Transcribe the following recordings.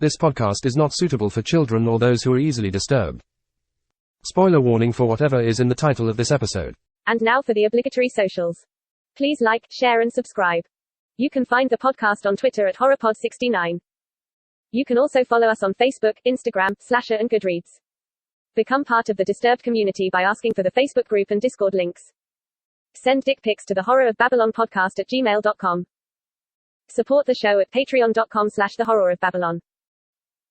This podcast is not suitable for children or those who are easily disturbed. Spoiler warning for whatever is in the title of this episode. And now for the obligatory socials. Please like, share and subscribe. You can find the podcast on Twitter at HorrorPod69. You can also follow us on Facebook, Instagram, Slasher and Goodreads. Become part of the Disturbed community by asking for the Facebook group and Discord links. Send dick pics to the horrorofbabylonpodcast@gmail.com. Support the show at patreon.com/thehorrorofbabylon.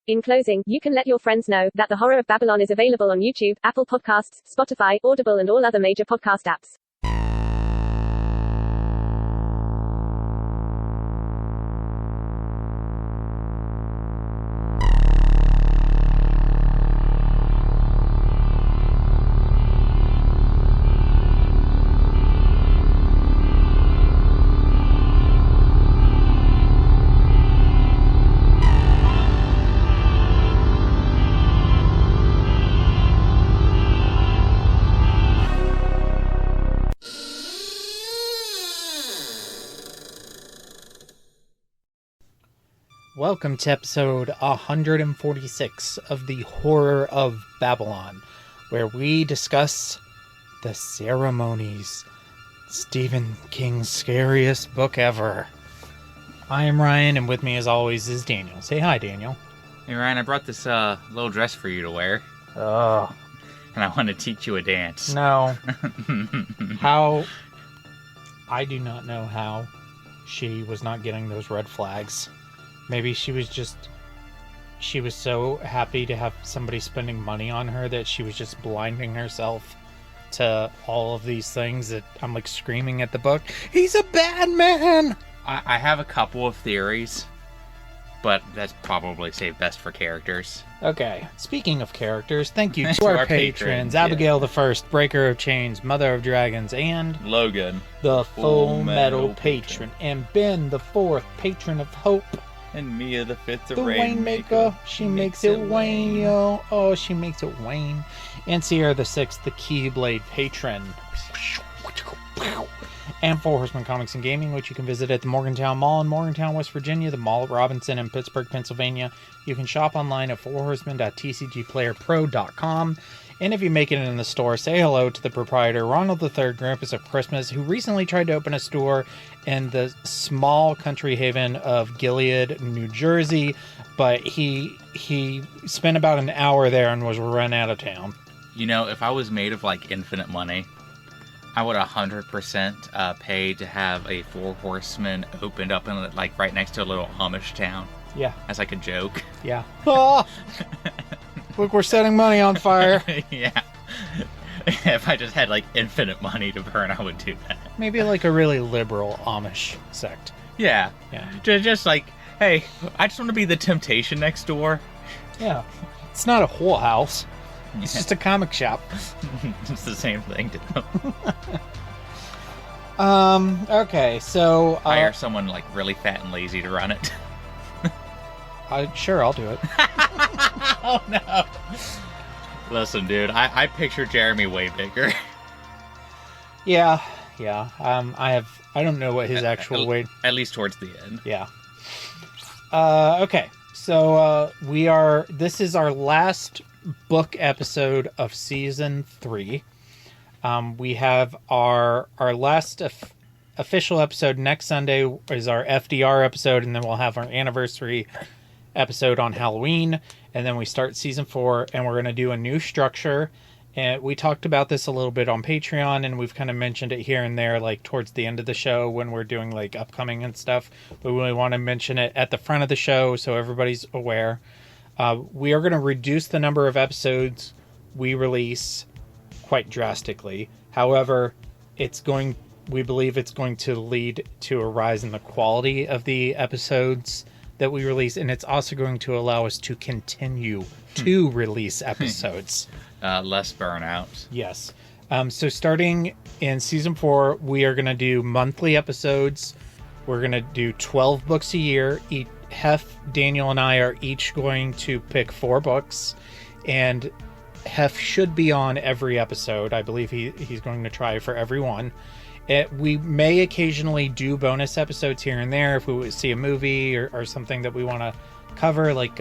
In closing, you can let your friends know that The Horror of Babylon is available on YouTube, Apple Podcasts, Spotify, Audible and all other major podcast apps. Welcome to episode 146 of The Horror of Babylon, where we discuss the Ceremonies, Stephen King's scariest book ever. I am Ryan, and with me as always is Daniel. Say hi, Daniel. Hey Ryan, I brought this little dress for you to wear. Oh. And I want to teach you a dance. No. How? I do not know how she was not getting those red flags. Maybe she was so happy to have somebody spending money on her that she was just blinding herself to all of these things that I'm like screaming at the book. He's a bad man! I have a couple of theories, but that's probably saved best for characters. Okay, speaking of characters, thank you to our patrons. Abigail the First, Breaker of Chains, Mother of Dragons, and Logan, the Full Metal Patron, and Ben the Fourth, Patron of Hope. And Mia the Fifth, the Rainmaker. She makes it Wayne, yo. Oh, she makes it Wayne. And Sierra the Sixth, the Keyblade Patron. And for Horsemen Comics and Gaming, which you can visit at the Morgantown Mall in Morgantown, West Virginia, the Mall at Robinson in Pittsburgh, Pennsylvania. You can shop online at fourhorsemen.tcgplayerpro.com. And if you make it in the store, say hello to the proprietor, Ronald III, Grampus of Christmas, who recently tried to open a store in the small country haven of Gilead, New Jersey, but he spent about an hour there and was run out of town. You know, if I was made of, like, infinite money, I would 100% pay to have a Four Horsemen opened up in, like, right next to a little Amish town. Yeah. As, like, a joke. Yeah. Oh! Look, we're setting money on fire. Yeah. If I just had, like, infinite money to burn, I would do that. Maybe, like, a really liberal Amish sect. Yeah. Yeah. Just like, hey, I just want to be the Temptation next door. Yeah. It's not a whole house. It's just a comic shop. It's the same thing, too. Okay, so... hire someone, like, really fat and lazy to run it. Sure, I'll do it. Oh, no. Listen, dude, I picture Jeremy way bigger. Yeah. I don't know what his actual weight... At least towards the end. Yeah. Okay, so this is our last book episode of season 3. We have our last official episode next Sunday is our FDR episode, and then we'll have our anniversary episode on Halloween, and then we start season 4, and we're going to do a new structure. And we talked about this a little bit on Patreon, and we've kind of mentioned it here and there, like towards the end of the show when we're doing like upcoming and stuff. But we really want to mention it at the front of the show so everybody's aware. We are going to reduce the number of episodes we release quite drastically. However, we believe it's going to lead to a rise in the quality of the episodes that we release, and it's also going to allow us to continue to release episodes. Less burnout. Yes. So starting in season 4, we are going to do monthly episodes. We're going to do 12 books a year. Hef, Daniel, and I are each going to pick 4 books, and Hef should be on every episode. I believe he's going to try for every one. We may occasionally do bonus episodes here and there if we see a movie or something that we want to cover. Like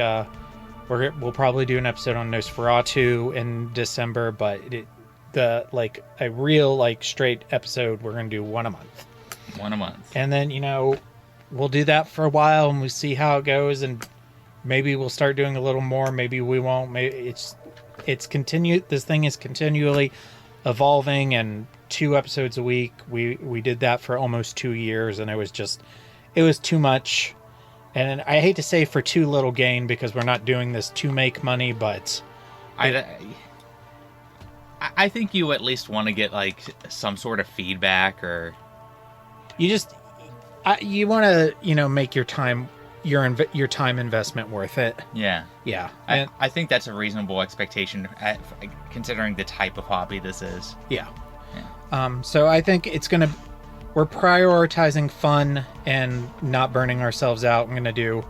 we'll probably do an episode on Nosferatu in December, but a real straight episode we're going to do one a month. One a month. And then, we'll do that for a while and we see how it goes, and maybe we'll start doing a little more, maybe we won't. Maybe it's continued. This thing is continually evolving, and 2 episodes a week. We did that for almost 2 years, and it was too much. And I hate to say for too little gain, because we're not doing this to make money, but I think you at least want to get some sort of feedback, or you want to make your time investment worth it. Yeah. And I think that's a reasonable expectation, considering the type of hobby this is. Yeah. So I think we're prioritizing fun and not burning ourselves out. I'm going to do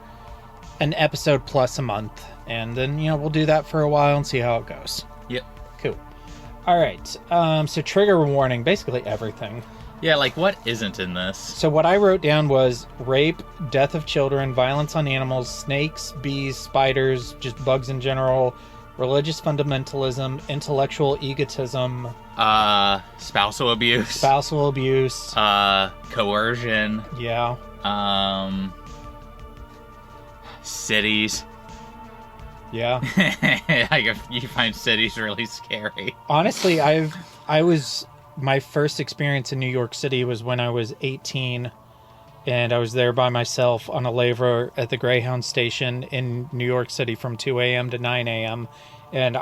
an episode plus a month, and then, we'll do that for a while and see how it goes. Yep. Cool. All right. So trigger warning, basically everything. Yeah, what isn't in this? So what I wrote down was rape, death of children, violence on animals, snakes, bees, spiders, just bugs in general, religious fundamentalism, intellectual egotism, spousal abuse, coercion, yeah, cities. Yeah. You find cities really scary. Honestly, my first experience in New York City was when I was 18, and I was there by myself on a layover at the Greyhound station in New York City from 2 a.m. to 9 a.m. And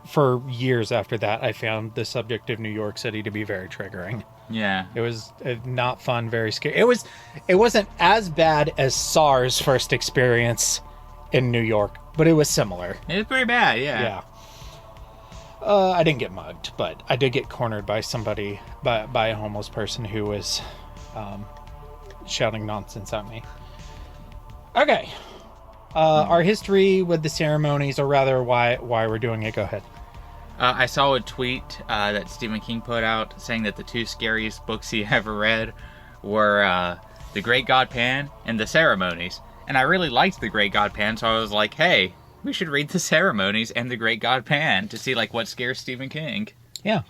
for years after that, I found the subject of New York City to be very triggering. Yeah. It was not fun, very scary. It wasn't as bad as SARS' first experience in New York, but it was similar. It was pretty bad, yeah. Yeah. I didn't get mugged, but I did get cornered by somebody, by a homeless person who was shouting nonsense at me. Okay. Our history with the ceremonies, or rather why we're doing it. Go ahead. I saw a tweet that Stephen King put out saying that the 2 scariest books he ever read were The Great God Pan and The Ceremonies. And I really liked The Great God Pan, so I was like, hey, we should read The Ceremonies and The Great God Pan to see what scares Stephen King. Yeah,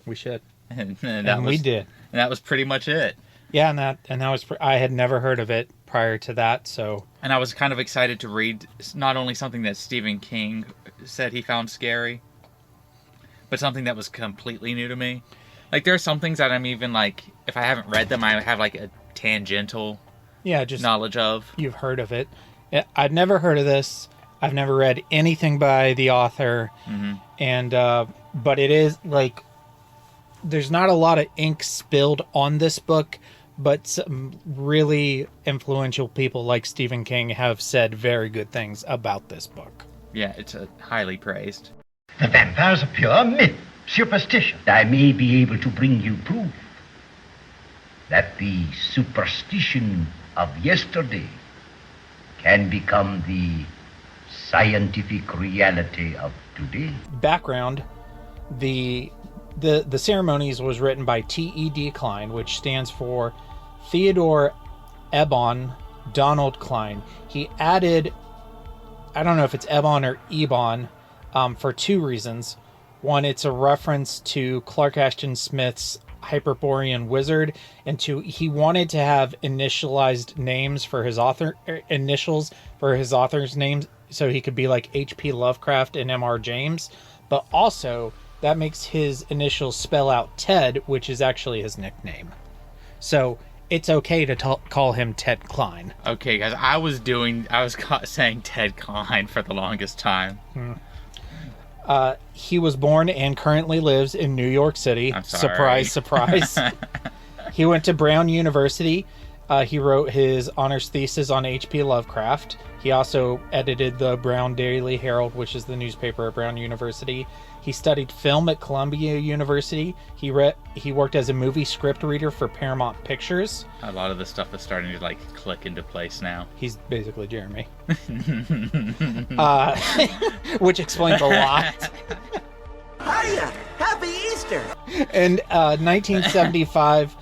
we should. And we did. And that was pretty much it. Yeah, and that was I had never heard of it prior to that, so. And I was kind of excited to read not only something that Stephen King said he found scary, but something that was completely new to me. There are some things that I'm even if I haven't read them, I have a tangential just knowledge of. You've heard of it. I'd never heard of this. I've never read anything by the author, and but it is there's not a lot of ink spilled on this book, but some really influential people like Stephen King have said very good things about this book. Yeah, it's highly praised. The vampires are pure myth, superstition. I may be able to bring you proof that the superstition of yesterday can become the scientific reality of today. Background: the Ceremonies was written by T.e.d. Klein, which stands for Theodore Ebon Donald Klein. He added, I don't know if it's Ebon or Ebon, for 2 reasons. One, it's a reference to Clark Ashton Smith's Hyperborean Wizard, and 2, he wanted to have initialized names for his initials for his author's names, so he could be like H.P. Lovecraft and M.R. James, but also that makes his initials spell out Ted, which is actually his nickname. So it's okay to call him Ted Klein. Okay, guys, I was saying Ted Klein for the longest time. He was born and currently lives in New York City. I'm sorry. Surprise, surprise. He went to Brown University. He wrote his honors thesis on H.P. Lovecraft. He also edited the Brown Daily Herald, which is the newspaper at Brown University. He studied film at Columbia University. He worked as a movie script reader for Paramount Pictures. A lot of this stuff is starting to click into place now. He's basically Jeremy. Which explains a lot. Hiya! Happy Easter! In 1975,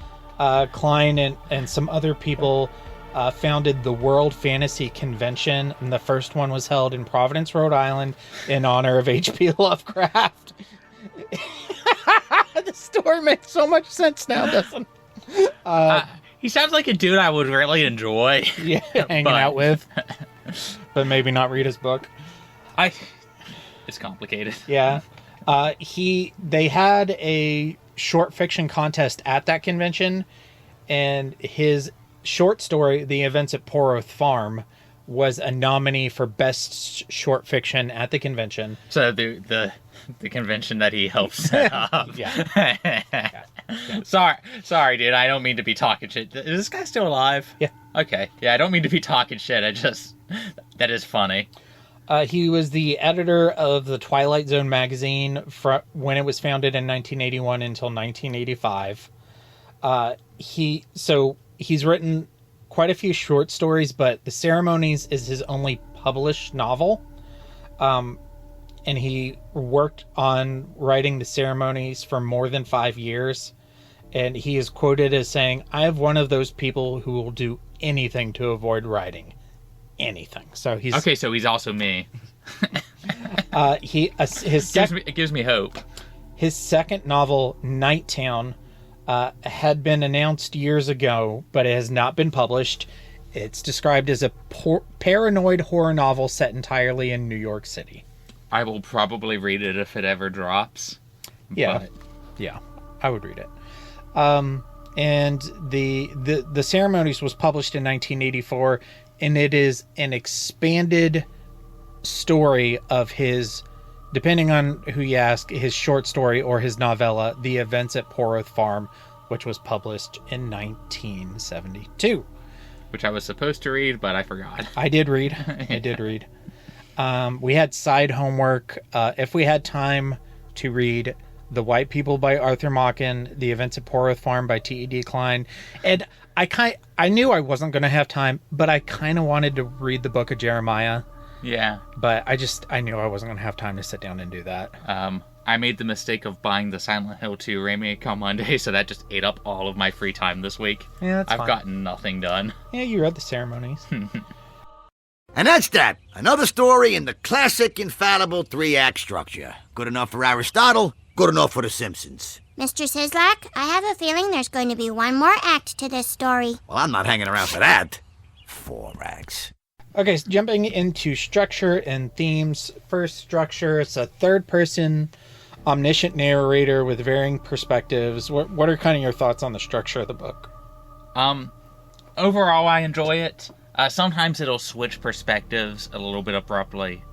Klein and some other people founded the World Fantasy Convention, and the first one was held in Providence, Rhode Island, in honor of H.P. Lovecraft. The story makes so much sense now, doesn't it? He sounds like a dude I would really enjoy. Yeah, hanging out with. But maybe not read his book. It's complicated. Yeah. They had a short fiction contest at that convention, and his short story, The Events at Poroth Farm, was a nominee for best short fiction at the convention. So the convention that he helped set up. Yeah. Sorry, dude. I don't mean to be talking shit. Is this guy still alive? Yeah. Okay. Yeah, I don't mean to be talking shit. That is funny. He was the editor of the Twilight Zone magazine when it was founded in 1981 until 1985. He's written quite a few short stories, but The Ceremonies is his only published novel. And he worked on writing The Ceremonies for more than 5 years. And he is quoted as saying, "I have one of those people who will do anything to avoid writing." Anything. So he's... Okay, so he's also me. It gives me hope. His second novel, Nighttown, had been announced years ago, but it has not been published. It's described as a paranoid horror novel set entirely in New York City. I will probably read it if it ever drops. Yeah. But... Yeah, I would read it. And the Ceremonies was published in 1984, and it is an expanded story of his, depending on who you ask, his short story or his novella, The Events at Poroth Farm, which was published in 1972. Which I was supposed to read, but I forgot. I did read. I did read. We had side homework. If we had time to read The White People by Arthur Machen, The Events at Poroth Farm by t.e.d. Klein, and I knew I wasn't going to have time, but I kind of wanted to read the book of Jeremiah. Yeah. But I knew I wasn't going to have time to sit down and do that. I made the mistake of buying the Silent Hill 2 remake on Monday, so that just ate up all of my free time this week. Yeah, that's fine. I've gotten nothing done. Yeah, you read The Ceremonies. And that's that. Another story in the classic, infallible 3-act structure. Good enough for Aristotle, good enough for The Simpsons. Mr. Sislak, I have a feeling there's going to be one more act to this story. Well, I'm not hanging around for that. 4 acts. Okay, so jumping into structure and themes. First structure, it's a third-person omniscient narrator with varying perspectives. What are kind of your thoughts on the structure of the book? Overall, I enjoy it. Sometimes it'll switch perspectives a little bit abruptly.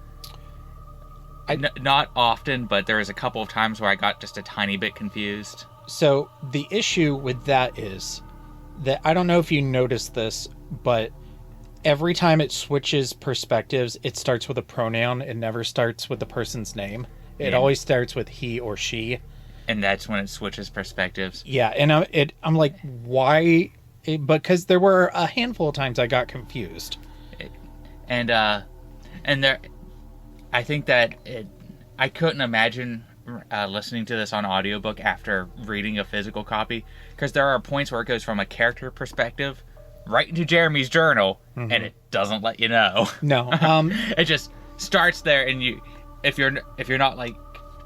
Not often, but there was a couple of times where I got just a tiny bit confused. So the issue with that is that, I don't know if you noticed this, but every time it switches perspectives, it starts with a pronoun. It never starts with the person's name. It always starts with he or she. And that's when it switches perspectives. Yeah, and I'm like, why? Because there were a handful of times I got confused. And there, I think that I couldn't imagine listening to this on audiobook after reading a physical copy, because there are points where it goes from a character perspective right into Jeremy's journal, and it doesn't let you know. No, it just starts there, and if you're not like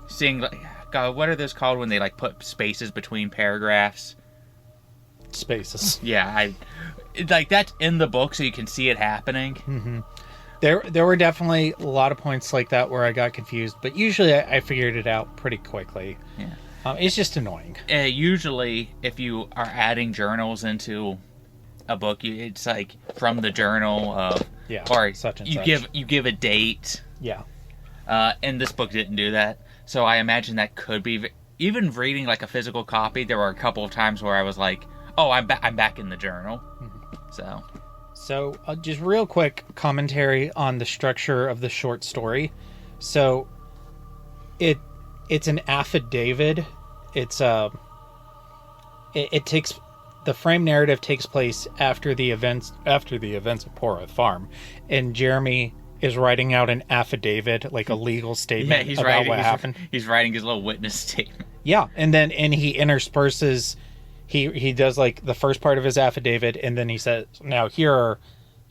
seeing, like, God, what are those called when they like put spaces between paragraphs? Spaces. Yeah, like that's in the book, so you can see it happening. Mm-hmm. There were definitely a lot of points like that where I got confused, but usually I figured it out pretty quickly. Yeah, it's just annoying. Usually, if you are adding journals into a book, it's like from the journal of or such and you such. you give a date. Yeah. And this book didn't do that, so I imagine that could be, even reading like a physical copy. There were a couple of times where I was like, "Oh, I'm back in the journal." Mm-hmm. So just real quick commentary on the structure of the short story. So it's an affidavit. It's it takes, the frame narrative takes place after the events of Poroth Farm, and Jeremy is writing out an affidavit, like a legal statement about what happened. He's writing his little witness statement. Yeah, and he intersperses. He does like the first part of his affidavit, and then he says, "Now here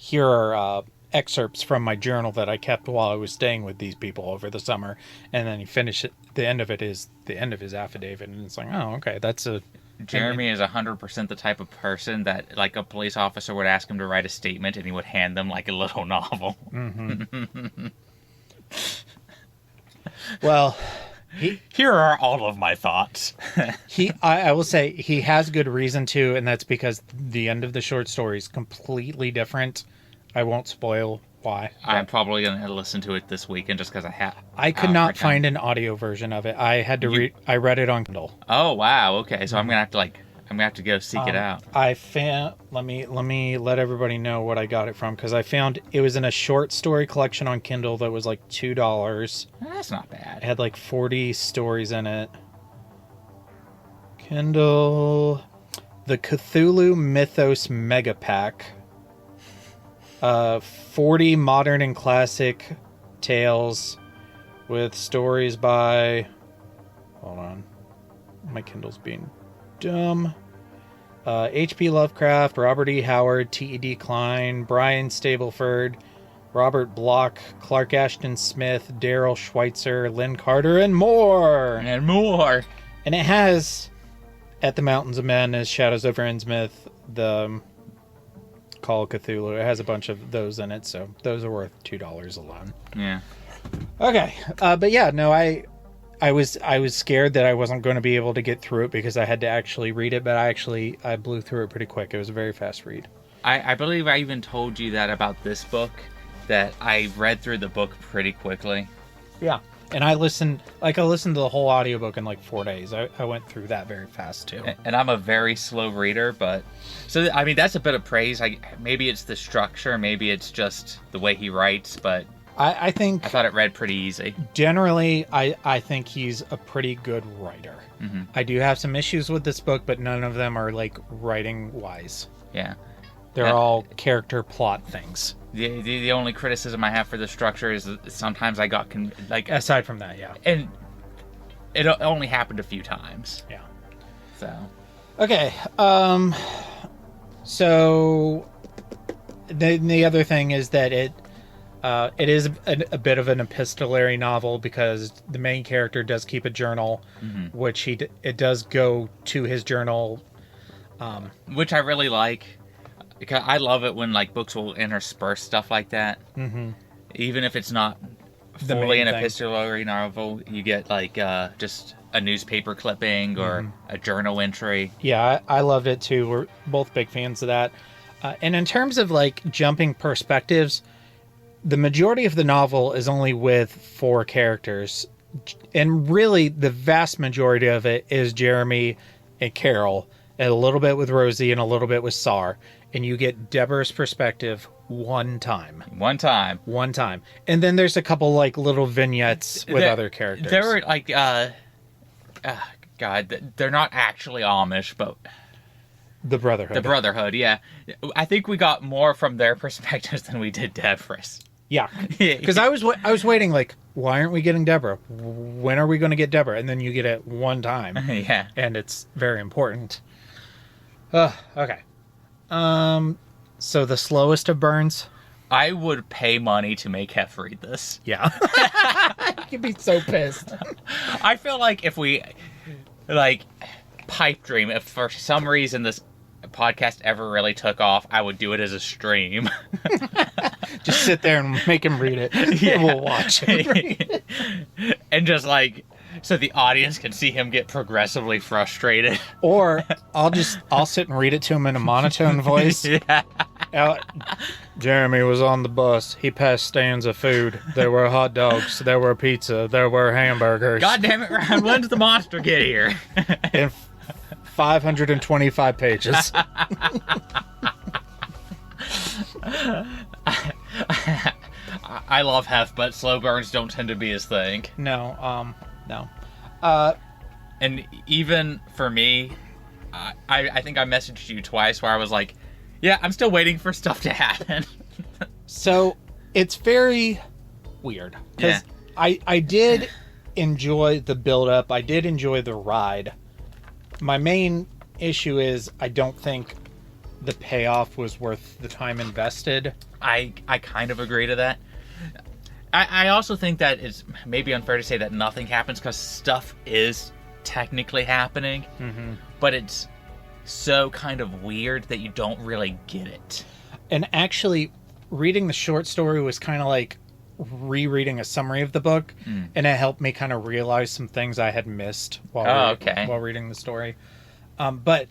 are excerpts from my journal that I kept while I was staying with these people over the summer." And then he finishes. The end of it is the end of his affidavit, and it's like, oh, okay, that's a. Jeremy is 100% the type of person that, like, a police officer would ask him to write a statement, and he would hand them like a little novel. Mm-hmm. Well, here are all of my thoughts. I will say he has good reason to, and that's because the end of the short story is completely different. I won't spoil why. I'm probably going to listen to it this weekend just because I could not find an audio version of it. I had to read. I read it on Kindle. Oh wow! Okay, so I'm gonna have to go seek it out. I found. Let me let everybody know what I got it from, because I found it was in a short story collection on Kindle that was like $2. That's not bad. It had like 40 stories in it. Kindle, the Cthulhu Mythos Mega Pack. 40 modern and classic tales with stories by... Hold on. My Kindle's being dumb. H.P. Lovecraft, Robert E. Howard, T.e.d. Klein, Brian Stableford, Robert Bloch, Clark Ashton Smith, Daryl Schweitzer, Lynn Carter, and more! And more! And it has At the Mountains of Madness, Shadows over Innsmouth, the Call of Cthulhu. It has a bunch of those in it, so those are worth $2 alone. Yeah. Okay, but yeah, no, I was scared that I wasn't going to be able to get through it because I had to actually read it, but I blew through it pretty quick. It was a very fast read. I believe I even told you that about this book, that I read through the book pretty quickly. Yeah. And I listened to the whole audiobook in like 4 days. I went through that very fast too. And I'm a very slow reader, but so I mean that's a bit of praise. Maybe it's the structure, maybe it's just the way he writes, but I thought it read pretty easy. Generally, I think he's a pretty good writer. Mm-hmm. I do have some issues with this book, but none of them are like writing wise. Yeah. They're all character plot things. The only criticism I have for the structure is that sometimes I got aside from that, yeah. And it only happened a few times. Yeah. So. Okay. So the other thing is that it is a bit of an epistolary novel because the main character does keep a journal, mm-hmm. which it does go to his journal, which I really like. Because I love it when like books will intersperse stuff like that. Mm-hmm. Even if it's not fully an epistolary novel, you get like just a newspaper clipping or mm-hmm. a journal entry. Yeah, I loved it too. We're both big fans of that. And in terms of like jumping perspectives, the majority of the novel is only with 4 characters. And really, the vast majority of it is Jeremy and Carol, and a little bit with Rosie and a little bit with Sar. And you get Deborah's perspective one time. And then there's a couple like little vignettes with other characters. There were like, God, they're not actually Amish, but... The Brotherhood. The Brotherhood, yeah. I think we got more from their perspectives than we did Deborah's. Yeah. Because I was waiting like, why aren't we getting Deborah? When are we going to get Deborah? And then you get it one time. Yeah. And it's very important. Okay. So the slowest of burns. I would pay money to make Hef read this. Yeah. You'd be so pissed. I feel like if we, like, pipe dream, if for some reason this podcast ever really took off, I would do it as a stream. Just sit there and make him read it. Yeah. And we'll watch him read it. And just like... So the audience can see him get progressively frustrated. Or I'll sit and read it to him in a monotone voice. Yeah. Jeremy was on the bus. He passed stands of food. There were hot dogs. There were pizza. There were hamburgers. God damn it, Ryan. When did the monster get here? In 525 pages. I love Hef, but slow burns don't tend to be his thing. No. And even for me, I think I messaged you twice where I was like, yeah, I'm still waiting for stuff to happen. So It's very weird. Because I did enjoy the build-up. I did enjoy the ride. My main issue is I don't think the payoff was worth the time invested. I kind of agree to that. I also think that it's maybe unfair to say that nothing happens, because stuff is technically happening, but it's so kind of weird that you don't really get it. And actually, reading the short story was kind of like rereading a summary of the book, and it helped me kind of realize some things I had missed while reading the story. But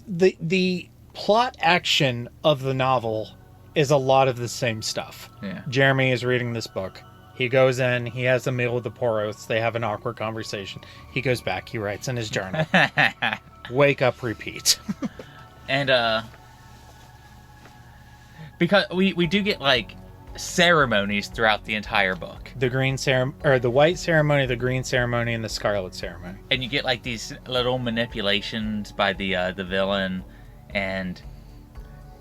the plot action of the novel is a lot of the same stuff. Yeah. Jeremy is reading this book. He goes in, he has a meal with the Poros, they have an awkward conversation. He goes back, he writes in his journal. Wake up, repeat. And, because we do get, like, ceremonies throughout the entire book. The the white ceremony, the green ceremony, and the scarlet ceremony. And you get, like, these little manipulations by the villain,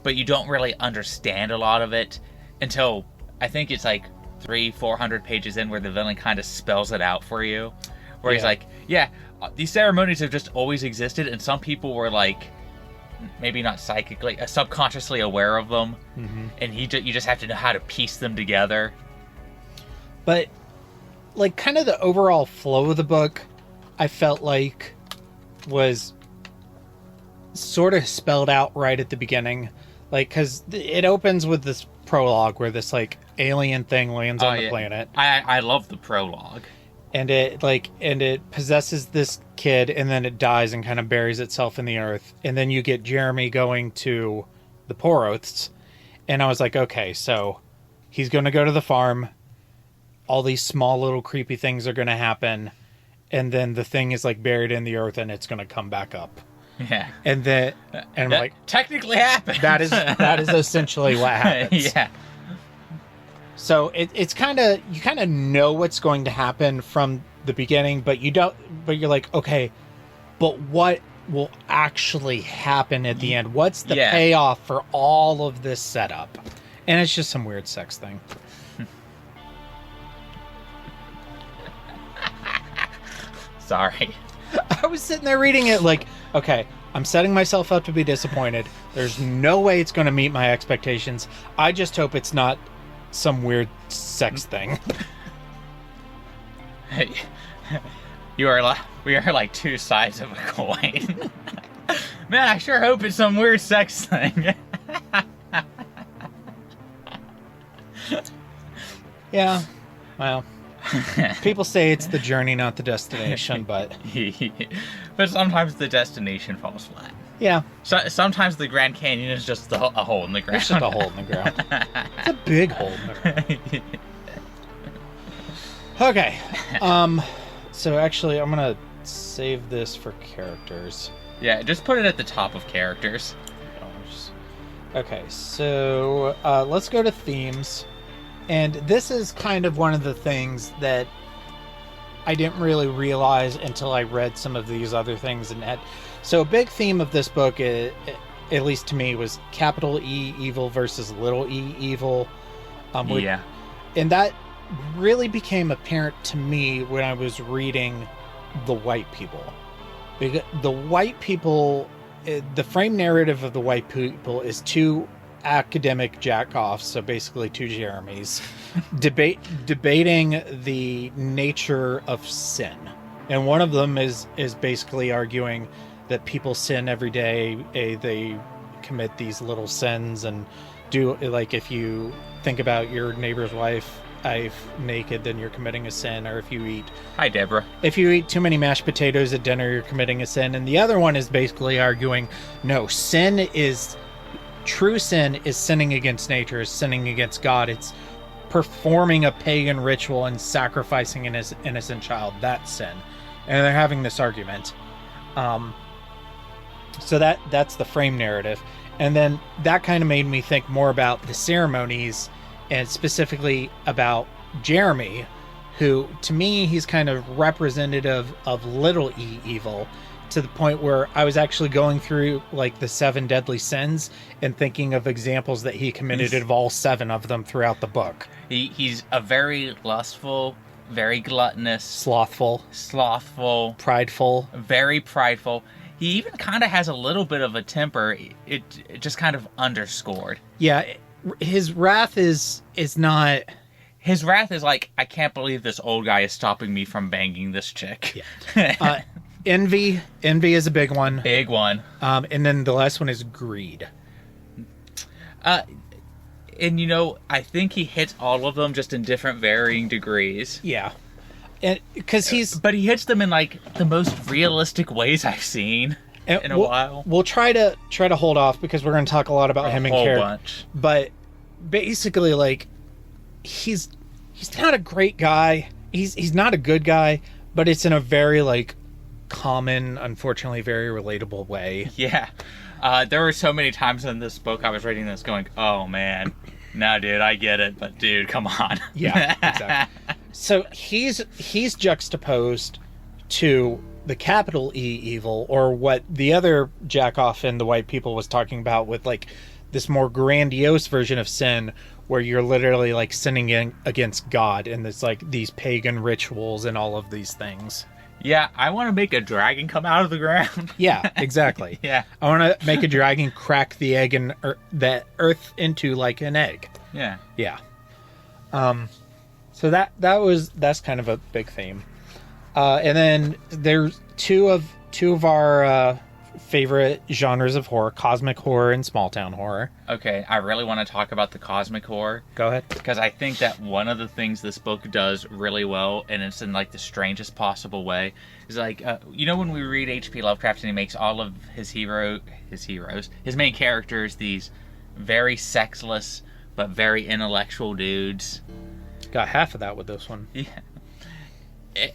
but you don't really understand a lot of it until I think it's like 300-400 pages in, where the villain kind of spells it out for you, where he's like, these ceremonies have just always existed, and some people were like, maybe not psychically, subconsciously aware of them, and you just have to know how to piece them together. But like, kind of the overall flow of the book, I felt like was sort of spelled out right at the beginning. Like, because it opens with this prologue where this, like, alien thing lands on the planet. I love the prologue. And it possesses this kid, and then it dies and kind of buries itself in the earth. And then you get Jeremy going to the Poros. And I was like, okay, so he's going to go to the farm. All these small little creepy things are going to happen. And then the thing is, like, buried in the earth, and it's going to come back up. Yeah. And I'm like, technically happened. That is essentially what happens. Yeah. So it's kind of, you kind of know what's going to happen from the beginning, but you're like, okay, but what will actually happen at the end? What's the payoff for all of this setup? And it's just some weird sex thing. Sorry. I was sitting there reading it like, okay, I'm setting myself up to be disappointed. There's no way it's going to meet my expectations. I just hope it's not some weird sex thing. We are like two sides of a coin. Man, I sure hope it's some weird sex thing. Yeah, well, people say it's the journey, not the destination, but sometimes the destination falls flat. Yeah. So sometimes the Grand Canyon is just a hole in the ground. It's just a hole in the ground. It's a big hole in the ground. Okay. So actually, I'm gonna save this for characters. Yeah, just put it at the top of characters. Okay, so let's go to themes. And this is kind of one of the things that I didn't really realize until I read some of these other things. So a big theme of this book, at least to me, was capital E evil versus little e evil. And that really became apparent to me when I was reading The White People. The white people, the frame narrative of the white people is two academic jack-offs, so basically two Jeremies, debating the nature of sin. And one of them is basically arguing that people sin every day. They commit these little sins and do, like, if you think about your neighbor's wife naked, then you're committing a sin. Or if you eat... Hi, Deborah. If you eat too many mashed potatoes at dinner, you're committing a sin. And the other one is basically arguing, no, true sin is sinning against nature, is sinning against God. It's performing a pagan ritual and sacrificing an innocent child. That's sin. And they're having this argument. So that's the frame narrative. And then that kind of made me think more about the ceremonies, and specifically about Jeremy, who, to me, he's kind of representative of little e evil. to the point where I was actually going through like the 7 deadly sins and thinking of examples that he committed of all 7 of them throughout the book. He's a very lustful, very gluttonous, Slothful, prideful, very prideful. He even kind of has a little bit of a temper. It just kind of underscored. Yeah, his wrath is not... His wrath is like, I can't believe this old guy is stopping me from banging this chick. Yeah. Envy is a big one. Big one. And then the last one is greed. And I think he hits all of them just in different varying degrees. Yeah. And because but he hits them in like the most realistic ways I've seen in a while. We'll try to hold off because we're going to talk a lot about him in character. Bunch. But basically, like, he's not a great guy. He's not a good guy, but it's in a very like common, unfortunately, very relatable way. Yeah. There were so many times in this book I was reading this going, oh man, no dude, I get it, but dude, come on. Yeah, exactly. So he's juxtaposed to the capital E evil, or what the other jack-off in the white people was talking about with like this more grandiose version of sin where you're literally like sinning in against God, and it's like these pagan rituals and all of these things. Yeah, I want to make a dragon come out of the ground. Yeah, exactly. Yeah. I want to make a dragon crack the egg and that earth into like an egg. Yeah. Yeah. So that's kind of a big theme. And then there's two of our favorite genres of horror: cosmic horror and small town horror. Okay, I really want to talk about the cosmic horror. Go ahead. Because I think that one of the things this book does really well, and it's in like the strangest possible way, is like, when we read H.P. Lovecraft and he makes all of his main characters, these very sexless but very intellectual dudes. Got half of that with this one. Yeah.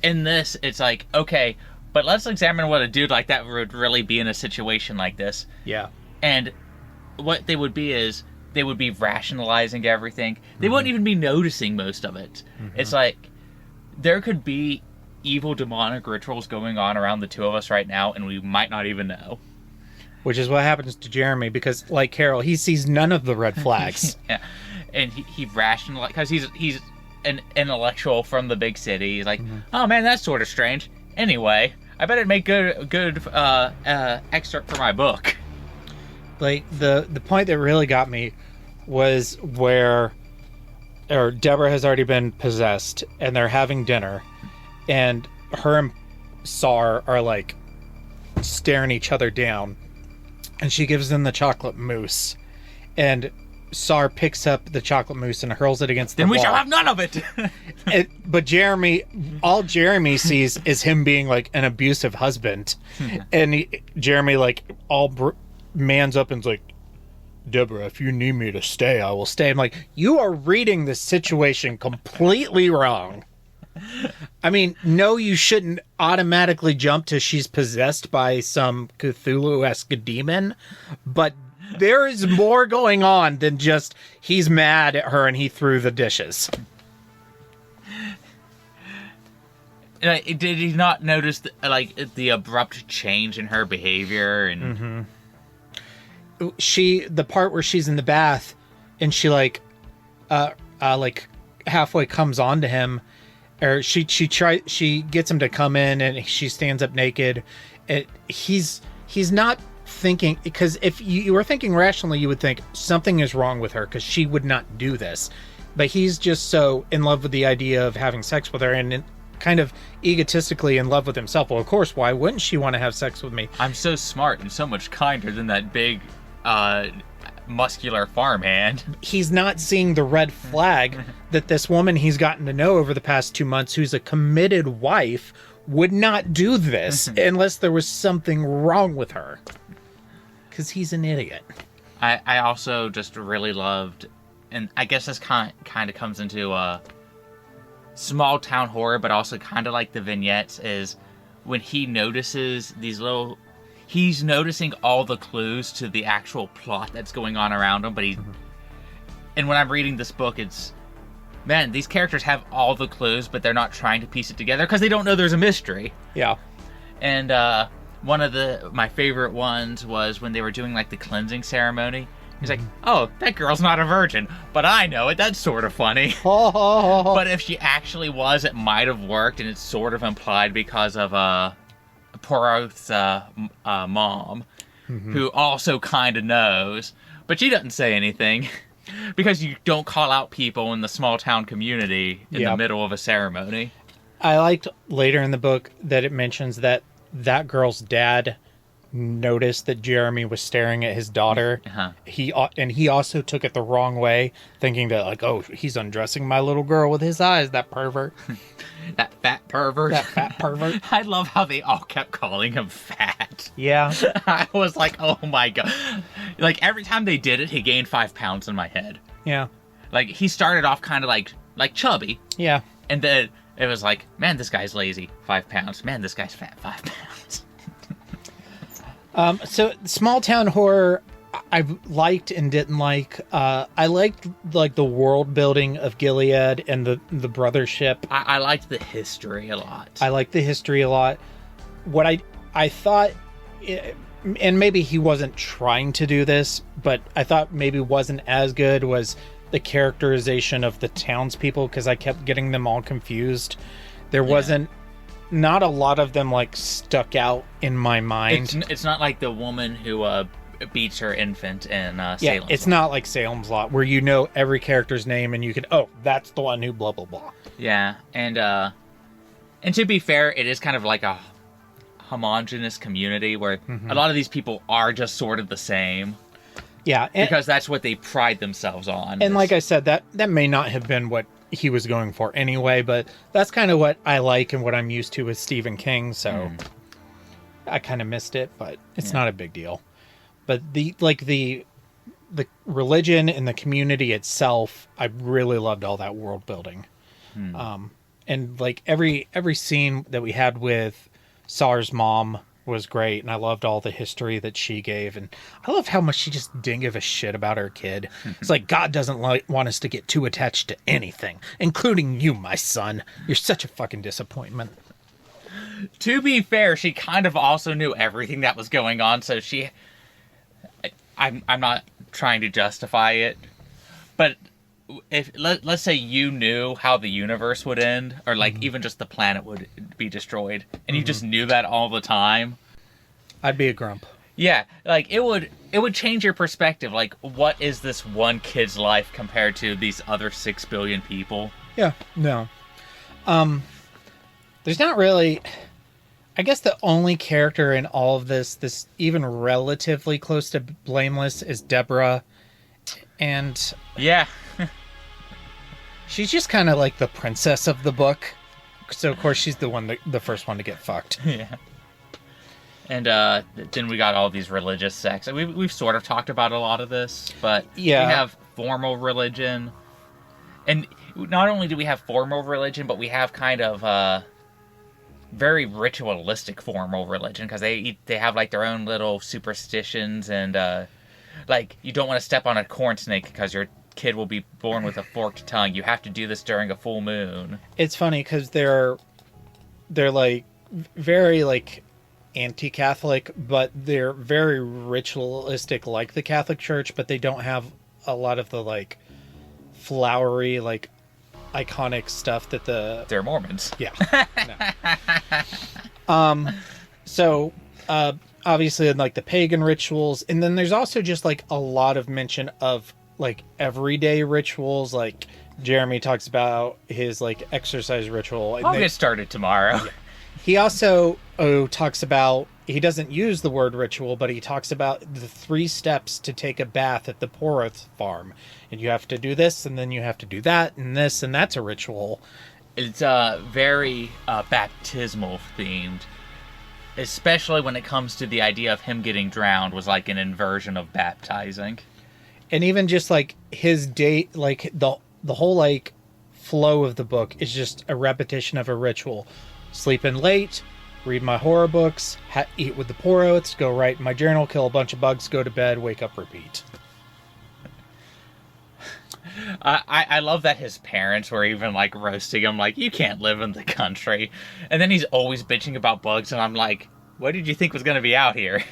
In this, it's like, okay, but let's examine what a dude like that would really be in a situation like this. Yeah. And what they would be is, they would be rationalizing everything. They wouldn't even be noticing most of it. Mm-hmm. It's like, there could be evil demonic rituals going on around the two of us right now, and we might not even know. Which is what happens to Jeremy, because, like Carol, he sees none of the red flags. Yeah. And he rationalizes, because he's an intellectual from the big city. He's like, oh man, that's sort of strange. Anyway, I better make good excerpt for my book. Like, the point that really got me was where Deborah has already been possessed, and they're having dinner, and her and Sar are, like, staring each other down, and she gives them the chocolate mousse, and Sar picks up the chocolate mousse and hurls it against the wall. Then we shall have none of it! But all Jeremy sees is him being, like, an abusive husband, and Jeremy, like, mans up and's like, Deborah, if you need me to stay, I will stay. I'm like, you are reading the situation completely wrong. I mean, no, you shouldn't automatically jump to she's possessed by some Cthulhu-esque demon, but there is more going on than just he's mad at her and he threw the dishes. Did he not notice the abrupt change in her behavior? And the part where she's in the bath and she like halfway comes on to him, or she gets him to come in and she stands up naked. He's not thinking, because if you were thinking rationally, you would think something is wrong with her because she would not do this, but he's just so in love with the idea of having sex with her and kind of egotistically in love with himself. Well, of course, why wouldn't she want to have sex with me? I'm so smart and so much kinder than that big muscular farmhand. He's not seeing the red flag that this woman he's gotten to know over the past 2 months, who's a committed wife, would not do this unless there was something wrong with her. Because he's an idiot. I also just really loved, and I guess this kind of comes into small town horror, but also kind of like the vignettes, is when he notices he's noticing all the clues to the actual plot that's going on around him, but and when I'm reading this book, it's, man, these characters have all the clues, but they're not trying to piece it together because they don't know there's a mystery. Yeah. And one of my favorite ones was when they were doing like the cleansing ceremony. He's like, oh, that girl's not a virgin, but I know it. That's sort of funny. But if she actually was, it might have worked, and it's sort of implied because of Poirot's mom, who also kind of knows, but she doesn't say anything. Because you don't call out people in the small town community in the middle of a ceremony. I liked later in the book that it mentions that girl's dad noticed that Jeremy was staring at his daughter. He also took it the wrong way, thinking that like, oh, he's undressing my little girl with his eyes, that pervert. That fat pervert. That fat pervert. I love how they all kept calling him fat. Yeah. I was like, oh my god. Like, every time they did it, he gained 5 pounds in my head. Yeah. Like, he started off kind of like chubby. Yeah. And then it was like, man, this guy's lazy. 5 pounds. Man, this guy's fat. 5 pounds. So small town horror, I liked and didn't like. I liked like the world building of Gilead and the brothership. I liked the history a lot. I liked the history a lot. What I thought, and maybe he wasn't trying to do this, but I thought maybe wasn't as good, was the characterization of the townspeople, because I kept getting them all confused. There wasn't. Not a lot of them like stuck out in my mind. It's not like the woman who beats her infant in Salem's Lot. It's not like Salem's Lot, where you know every character's name and you can, oh, that's the one who blah blah blah. Yeah, and to be fair, it is kind of like a homogenous community where a lot of these people are just sort of the same. Yeah, because that's what they pride themselves on. And like I said, that may not have been what he was going for anyway, but that's kind of what I like and what I'm used to with Stephen King, so I kind of missed it, but it's not a big deal. But the religion and the community itself, I really loved all that world building. And like every scene that we had with Sar's mom was great, and I loved all the history that she gave, and I loved how much she just didn't give a shit about her kid. It's like, God doesn't want us to get too attached to anything, including you, my son. You're such a fucking disappointment. To be fair, she kind of also knew everything that was going on, so I'm not trying to justify it, but if let's say you knew how the universe would end, or like even just the planet would be destroyed, and you just knew that all the time, I'd be a grump. Yeah, like it would change your perspective. Like, what is this one kid's life compared to these other 6 billion people? Yeah, no. There's not really. I guess the only character in all of this even relatively close to blameless, is Deborah, and yeah. She's just kind of like the princess of the book. So, of course, she's the first one to get fucked. Yeah. And then we got all these religious sects. We've sort of talked about a lot of this, but we have formal religion. And not only do we have formal religion, but we have kind of very ritualistic formal religion, because they have like their own little superstitions, and like, you don't want to step on a corn snake because your kid will be born with a forked tongue. You have to do this during a full moon. It's funny because they're like very like anti-Catholic, but they're very ritualistic like the Catholic Church, but they don't have a lot of the like flowery, like iconic stuff that they're Mormons. Yeah. No. So obviously like the pagan rituals, and then there's also just like a lot of mention of like everyday rituals. Like Jeremy talks about his like exercise ritual. I'll get started tomorrow. Yeah. He also talks about, he doesn't use the word ritual, but he talks about the 3 steps to take a bath at the Poirot farm. And you have to do this, and then you have to do that, and this, and that's a ritual. It's very baptismal themed. Especially when it comes to the idea of him getting drowned was like an inversion of baptizing. And even just like his day, like the whole like flow of the book is just a repetition of a ritual. Sleep in late, read my horror books, eat with the Poirots, go write in my journal, kill a bunch of bugs, go to bed, wake up, repeat. I love that his parents were even like roasting him, like, you can't live in the country. And then he's always bitching about bugs, and I'm like, what did you think was going to be out here?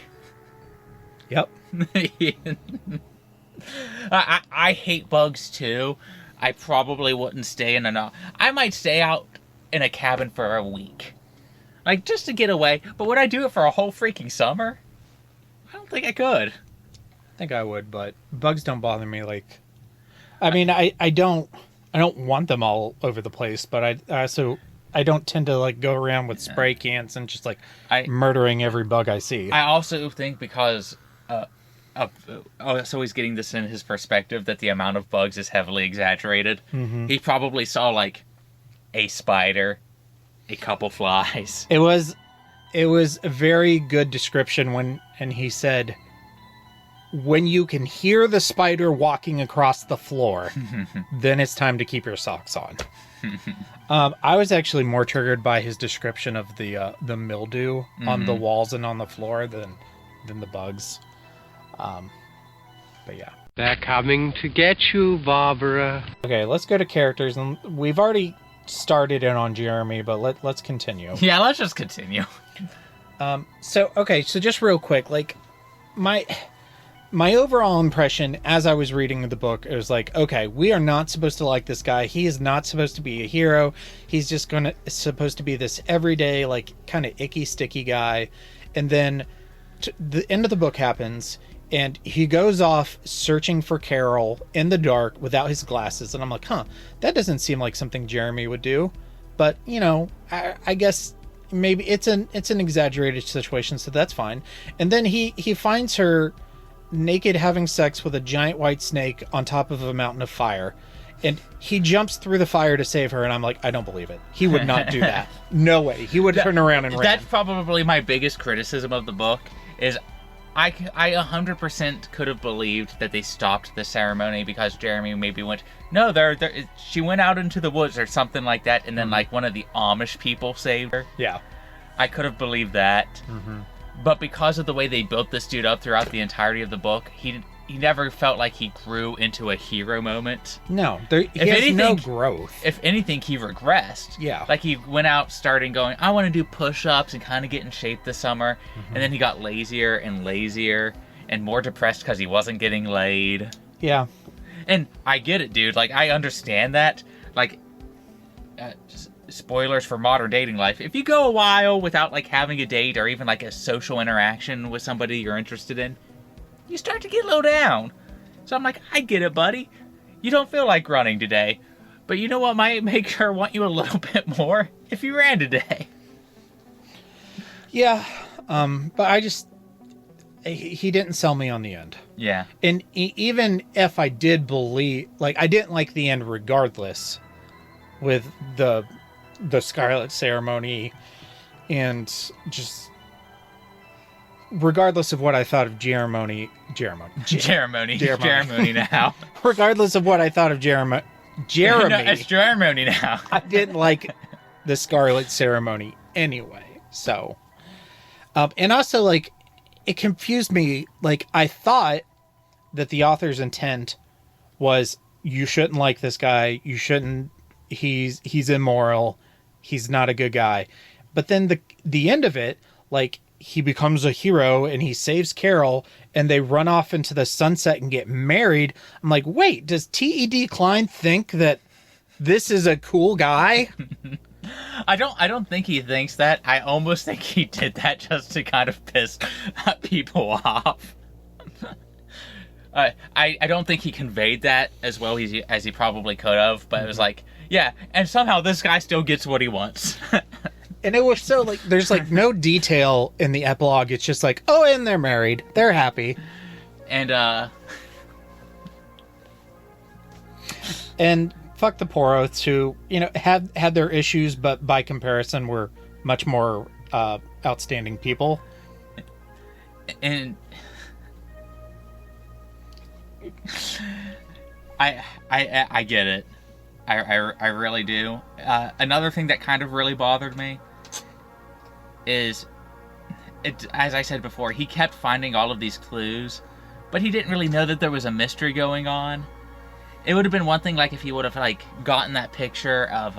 Yep. I hate bugs too. I probably wouldn't stay in I might stay out in a cabin for a week. Like, just to get away. But would I do it for a whole freaking summer? I don't think I could. I think I would, but bugs don't bother me. Like, I mean, I don't want them all over the place, but I don't tend to like go around with spray cans and just like murdering every bug I see. I also think because so he's getting this in his perspective that the amount of bugs is heavily exaggerated. Mm-hmm. He probably saw like a spider, a couple flies. It was a very good description and he said, when you can hear the spider walking across the floor, then it's time to keep your socks on. I was actually more triggered by his description of the mildew on the walls and on the floor than the bugs. But yeah. They're coming to get you, Barbara. Okay, let's go to characters, and we've already started in on Jeremy, but let's continue. Yeah, let's just continue. So just real quick, like my overall impression as I was reading the book, it was like, okay, we are not supposed to like this guy. He is not supposed to be a hero. He's just supposed to be this everyday, like, kind of icky, sticky guy. And then the end of the book happens, and he goes off searching for Carol in the dark without his glasses. And I'm like, that doesn't seem like something Jeremy would do. But, you know, I guess maybe it's an exaggerated situation, so that's fine. And then he finds her naked having sex with a giant white snake on top of a mountain of fire, and he jumps through the fire to save her, and I'm like, I don't believe it. He would not do that. No way. He would turn around and run. That's probably my biggest criticism of the book, is I 100% could have believed that they stopped the ceremony because Jeremy maybe went, no, she went out into the woods or something like that, and then like one of the Amish people saved her. Yeah. I could have believed that. Mm-hmm. But because of the way they built this dude up throughout the entirety of the book, he never felt like he grew into a hero moment. No, he has no growth. If anything, he regressed. Yeah. Like, he went out starting going, I want to do push-ups and kind of get in shape this summer. Mm-hmm. And then he got lazier and lazier and more depressed because he wasn't getting laid. Yeah. And I get it, dude. Like, I understand that. Like, spoilers for modern dating life. If you go a while without, like, having a date or even, like, a social interaction with somebody you're interested in, you start to get low down. So I'm like, I get it, buddy. You don't feel like running today. But you know what might make her want you a little bit more? If you ran today. Yeah. But he didn't sell me on the end. Yeah. And even if I did believe, like, I didn't like the end regardless with the Scarlet Ceremony, and just regardless of what I thought of Jeremy now. Regardless of what I thought of Jeremy. No, it's Ceremony now. I didn't like the Scarlet Ceremony anyway. So, and also, like, it confused me. Like, I thought that the author's intent was, you shouldn't like this guy. You shouldn't. He's immoral. He's not a good guy. But then the end of it, like, he becomes a hero and he saves Carol and they run off into the sunset and get married. I'm like, wait, does T.e.d. Klein think that this is a cool guy? I don't think he thinks that. I almost think he did that just to kind of piss people off. I don't think he conveyed that as well as he probably could have, but it was like, yeah, and somehow this guy still gets what he wants. And it was so, like, there's, like, no detail in the epilogue. It's just like, oh, and they're married. They're happy. And fuck the Poros, who, you know, had their issues, but by comparison were much more outstanding people. And I get it. I really do. Another thing that kind of really bothered me is, as I said before, he kept finding all of these clues, but he didn't really know that there was a mystery going on. It would have been one thing, like, if he would have, like, gotten that picture of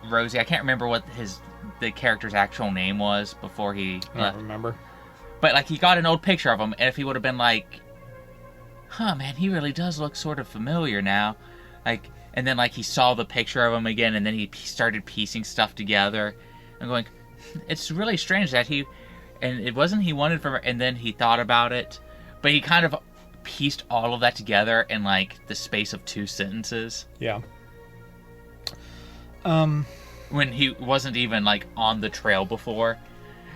Rosie. I can't remember what his the character's actual name was before he I don't remember. But, like, he got an old picture of him, and if he would have been like, huh, man, he really does look sort of familiar now. Like, and then, like, he saw the picture of him again, and then he started piecing stuff together. And going, it's really strange that and it wasn't he wanted from her, and then he thought about it. But he kind of pieced all of that together in, like, the space of 2 sentences. Yeah. When he wasn't even, like, on the trail before.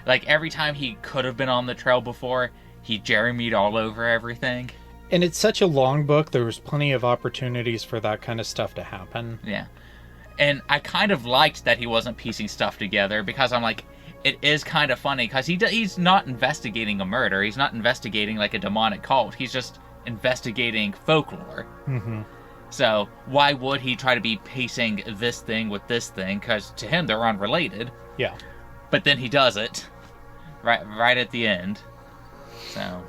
Like, every time he could have been on the trail before, he Jeremied all over everything. And it's such a long book, there was plenty of opportunities for that kind of stuff to happen. Yeah. And I kind of liked that he wasn't piecing stuff together, because I'm like, it is kind of funny, because he's not investigating a murder. He's not investigating, like, a demonic cult. He's just investigating folklore. Mm-hmm. So why would he try to be piecing this thing with this thing? Because to him, they're unrelated. Yeah. But then he does it right at the end. So...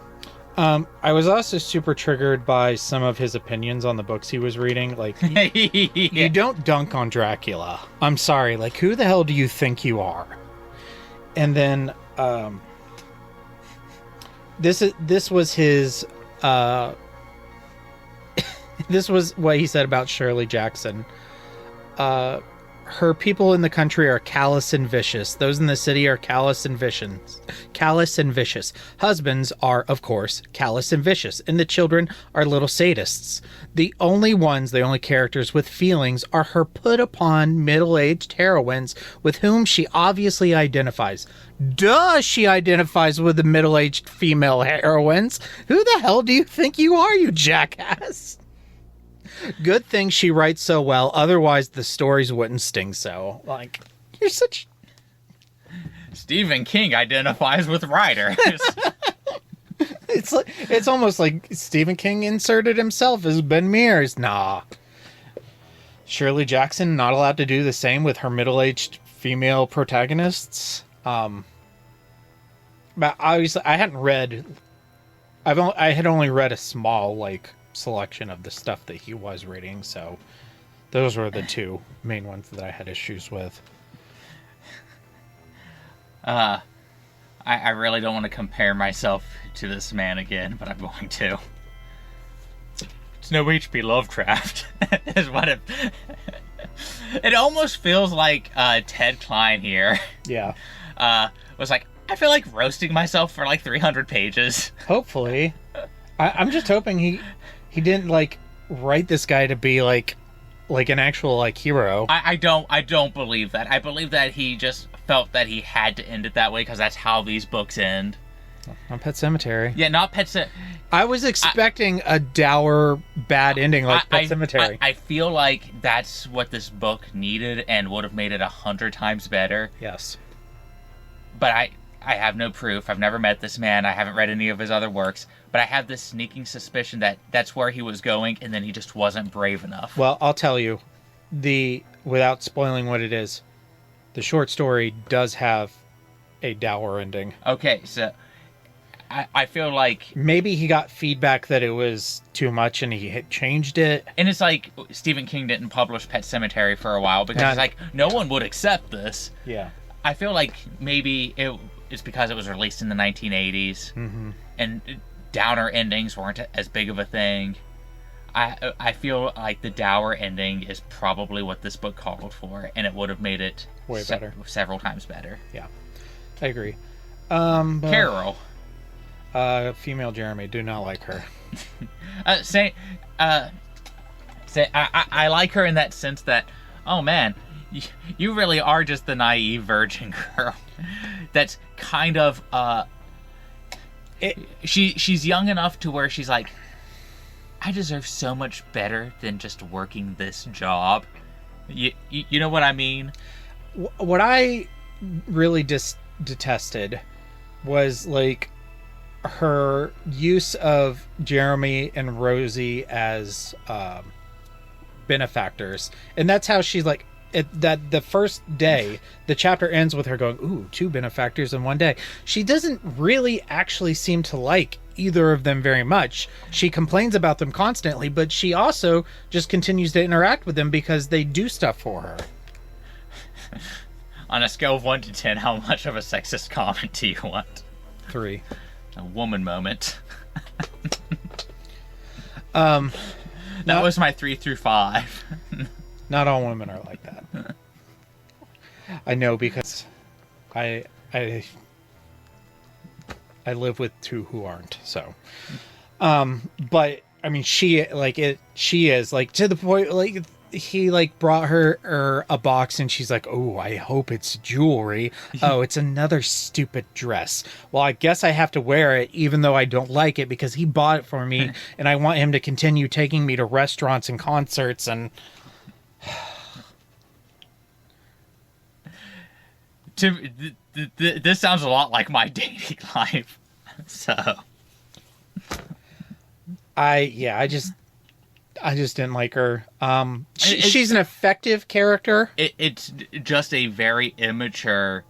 I was also super triggered by some of his opinions on the books he was reading. Like, you don't dunk on Dracula. I'm sorry. Like, who the hell do you think you are? And then, this was his, this was what he said about Shirley Jackson. Her people in the country are callous and vicious. Those in the city are callous and vicious. Callous and vicious. Husbands are, of course, callous and vicious, and the children are little sadists. The only characters with feelings are her put-upon middle-aged heroines with whom she obviously identifies. Duh, she identifies with the middle-aged female heroines. Who the hell do you think you are, you jackass? Good thing she writes so well, otherwise the stories wouldn't sting so. Like, you're such... Stephen King identifies with writers. It's almost like Stephen King inserted himself as Ben Mears. Nah. Shirley Jackson not allowed to do the same with her middle-aged female protagonists. But obviously, I hadn't read... I had only read a small, like... selection of the stuff that he was reading, so those were the 2 main ones that I had issues with. I really don't want to compare myself to this man again, but I'm going to. It's no H.P. Lovecraft. Is what it almost feels like Ted Klein here. Yeah. Was like, I feel like roasting myself for like 300 pages. Hopefully. I'm just hoping he didn't, like, write this guy to be, like an actual, like, hero. I don't believe that. I believe that he just felt that he had to end it that way, because that's how these books end. Not Pet Sematary. Yeah, not Pet Sematary. I was expecting a dour, bad ending like Pet Sematary. I feel like that's what this book needed and would have made it 100 times better. Yes. But I have no proof. I've never met this man. I haven't read any of his other works. But I have this sneaking suspicion that that's where he was going, and then he just wasn't brave enough. Well, I'll tell you, without spoiling what it is, the short story does have a dour ending. Okay, so I feel like... maybe he got feedback that it was too much and he had changed it. And it's like Stephen King didn't publish Pet Sematary for a while because it's like, no one would accept this. Yeah. I feel like maybe it's because it was released in the 1980s. Mm-hmm. And downer endings weren't as big of a thing. I feel like the dour ending is probably what this book called for, and it would have made it way better, several times better. Yeah, I agree. Carol, female Jeremy, do not like her. I like her in that sense that, oh man, you really are just the naive virgin girl. That's kind of she's young enough to where she's like, I deserve so much better than just working this job. You know what I mean? What I really detested was, like, her use of Jeremy and Rosie as benefactors. And that's how she's like, that the first day, the chapter ends with her going, ooh, 2 benefactors in one day. She doesn't really actually seem to like either of them very much. She complains about them constantly, but she also just continues to interact with them because they do stuff for her. On a scale of 1 to 10, how much of a sexist comment do you want? 3. A woman moment. That was my 3 through 5. Not all women are like that. I know because I live with 2 who aren't. So, but I mean, she is like to the point like he like brought her a box and she's like, oh, I hope it's jewelry. Oh, it's another stupid dress. Well, I guess I have to wear it even though I don't like it because he bought it for me and I want him to continue taking me to restaurants and concerts and this sounds a lot like my dating life. So I just didn't like her. She's an effective character. It's just a very immature,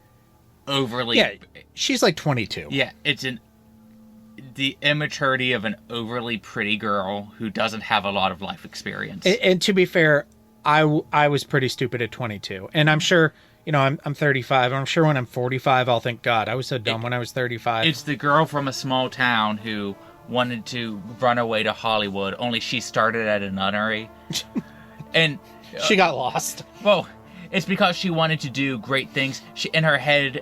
overly... Yeah, she's like 22. Yeah, it's the immaturity of an overly pretty girl who doesn't have a lot of life experience. And to be fair, I was pretty stupid at 22. And I'm sure, I'm 35. I'm sure when I'm 45, I'll think, God, I was so dumb when I was 35. It's the girl from a small town who wanted to run away to Hollywood, only she started at a nunnery. And she got lost. Well, it's because she wanted to do great things. She, in her head,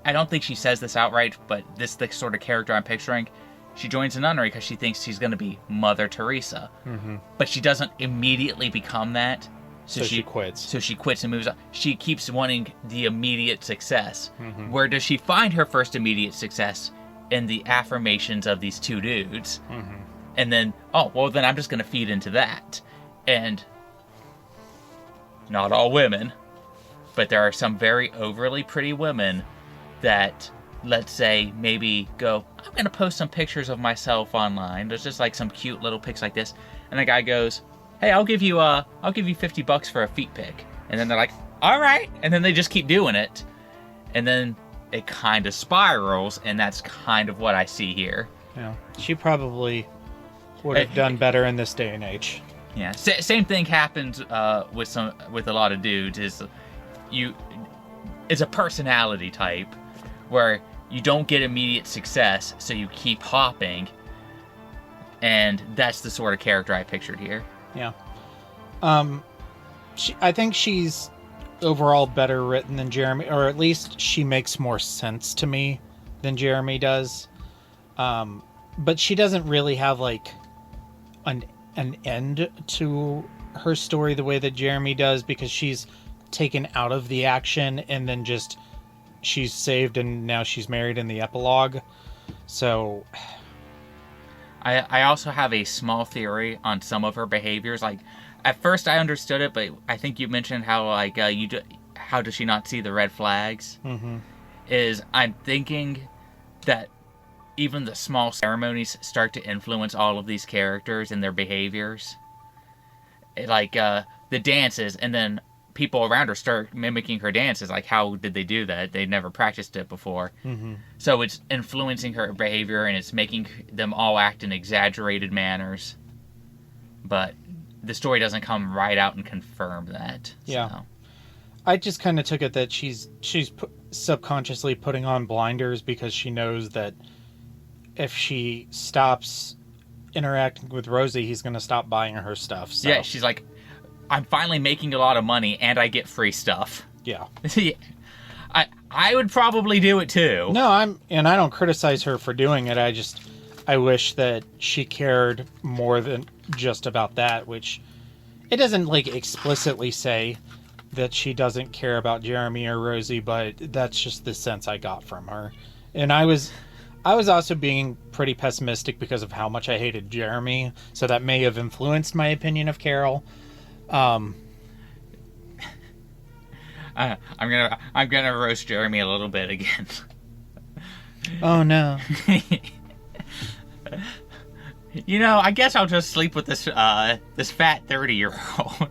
I don't think she says this outright, but this is the sort of character I'm picturing. She joins a nunnery because she thinks she's going to be Mother Teresa. Mm-hmm. But she doesn't immediately become that. So she quits. So she quits and moves on. She keeps wanting the immediate success. Mm-hmm. Where does she find her first immediate success? In the affirmations of these 2 dudes. Mm-hmm. And then, then I'm just going to feed into that. And not all women, but there are some very overly pretty women that, let's say, maybe go, I'm going to post some pictures of myself online. There's just like some cute little pics like this. And the guy goes, hey, I'll give you $50 for a feet pic. And then they're like, all right. And then they just keep doing it. And then it kind of spirals, and that's kind of what I see here. Yeah, she probably would have done better in this day and age. Yeah, same thing happens with a lot of dudes. It's a personality type where you don't get immediate success, so you keep hopping, and that's the sort of character I pictured here. Yeah, I think she's overall better written than Jeremy, or at least she makes more sense to me than Jeremy does. But she doesn't really have like an end to her story the way that Jeremy does, because she's taken out of the action and then just she's saved and now she's married in the epilogue. So I also have a small theory on some of her behaviors. Like, at first I understood it, but I think you mentioned how like how does she not see the red flags? Mm-hmm. I'm thinking that even the small ceremonies start to influence all of these characters and their behaviors. Like the dances, and then people around her start mimicking her dances. Like, how did they do that? They'd never practiced it before. Mm-hmm. So it's influencing her behavior, and it's making them all act in exaggerated manners. But the story doesn't come right out and confirm that. Yeah. So. I just kind of took it that she's subconsciously putting on blinders because she knows that if she stops interacting with Rosie, he's going to stop buying her stuff. So. Yeah, she's like, I'm finally making a lot of money and I get free stuff. Yeah. I would probably do it too. No, I don't criticize her for doing it. I wish that she cared more than just about that, which it doesn't like explicitly say that she doesn't care about Jeremy or Rosie, but that's just the sense I got from her. And I was also being pretty pessimistic because of how much I hated Jeremy, so that may have influenced my opinion of Carol. I'm gonna roast Jeremy a little bit again. Oh no. I guess I'll just sleep with this fat 30-year-old.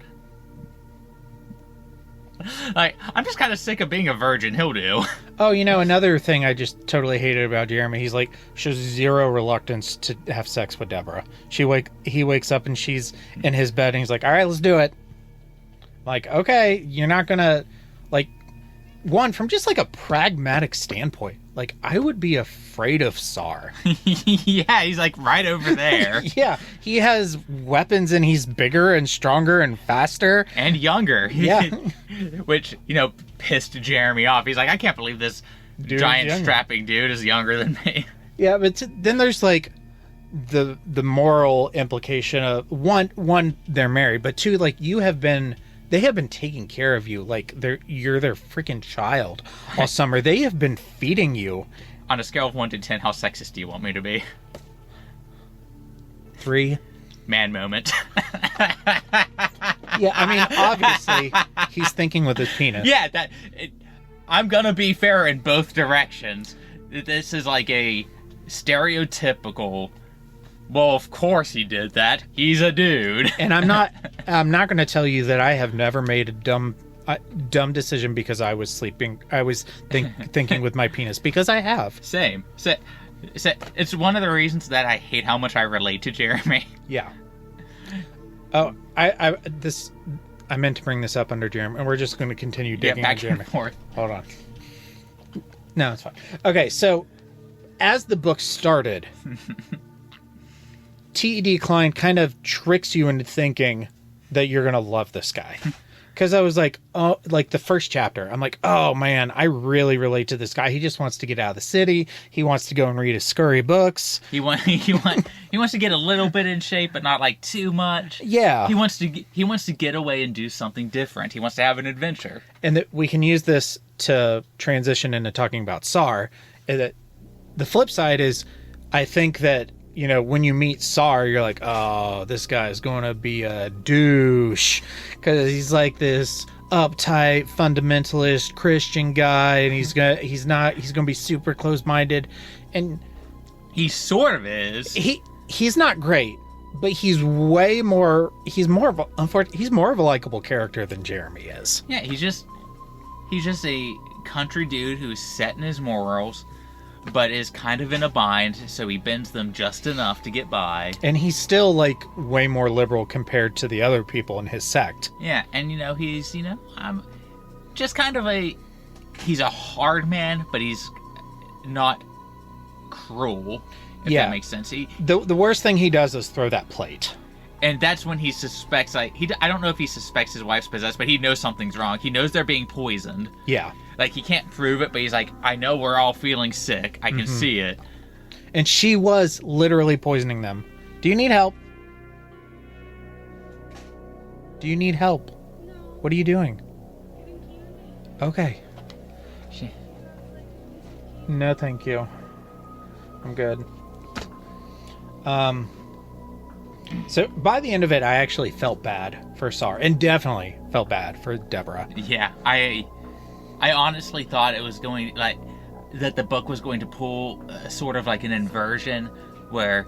Like, I'm just kind of sick of being a virgin. He'll do. Oh, another thing I just totally hated about Jeremy. He's like, shows zero reluctance to have sex with Deborah. He wakes up and she's in his bed and he's like, all right, let's do it. Like, okay, you're not gonna, like, one, from just like a pragmatic standpoint, like I would be afraid of Sar. Yeah, he's like right over there. Yeah, he has weapons and he's bigger and stronger and faster. And younger. Yeah. Which, pissed Jeremy off. He's like, I can't believe this giant strapping dude is younger than me. Yeah, but then there's like the moral implication of one, they're married, but two, like they have been taking care of you like you're their freaking child all summer. They have been feeding you. On a scale of 1 to 10, how sexist do you want me to be? 3. Man moment. Yeah, I mean, obviously he's thinking with his penis. Yeah, I'm gonna be fair in both directions. This is like a stereotypical, well, of course he did that. He's a dude. And I'm not going to tell you that I have never made a dumb decision because I was sleeping. I was thinking with my penis, because I have. Same. So, it's one of the reasons that I hate how much I relate to Jeremy. Yeah. Oh, I meant to bring this up under Jeremy, and we're just going to continue digging on Jeremy. And forth. Hold on. No, it's fine. Okay, so as the book started, T.e.d. Klein kind of tricks you into thinking that you're going to love this guy. Because I was like, oh, like the first chapter, I'm like, oh man, I really relate to this guy. He just wants to get out of the city. He wants to go and read his scurry books. He wants to get a little bit in shape, but not like too much. Yeah. He wants to get away and do something different. He wants to have an adventure. And that we can use this to transition into talking about Sar. That the flip side is, I think that, when you meet Sar, you're like, oh, this guy is going to be a douche. Because he's like this uptight, fundamentalist Christian guy, and he's going to be super close-minded. And he sort of is. He's not great, but he's more of a likable character than Jeremy is. Yeah, he's just a country dude who's set in his morals, but is kind of in a bind, so he bends them just enough to get by. And he's still, like, way more liberal compared to the other people in his sect. Yeah, and, he's, just kind of he's a hard man, but he's not cruel, if that makes sense. The worst thing he does is throw that plate. And that's when he suspects, I don't know if he suspects his wife's possessed, but he knows something's wrong. He knows they're being poisoned. Yeah. Like, he can't prove it, but he's like, I know we're all feeling sick. I can see it. And she was literally poisoning them. Do you need help? Do you need help? No. What are you doing? Okay. No, thank you. I'm good. So by the end of it, I actually felt bad for Sar, and definitely felt bad for Deborah. Yeah, I honestly thought it was going, that the book was going to pull sort of like an inversion where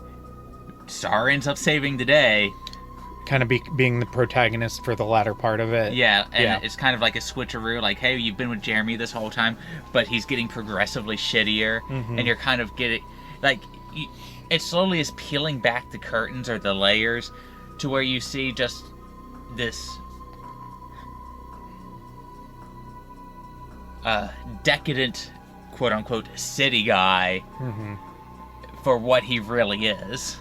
Sar ends up saving the day. Kind of being the protagonist for the latter part of it. Yeah, and it's kind of like a switcheroo, like, hey, you've been with Jeremy this whole time, but he's getting progressively shittier, and you're kind of getting, like, it slowly is peeling back the curtains or the layers to where you see just this decadent, quote-unquote, city guy for what he really is.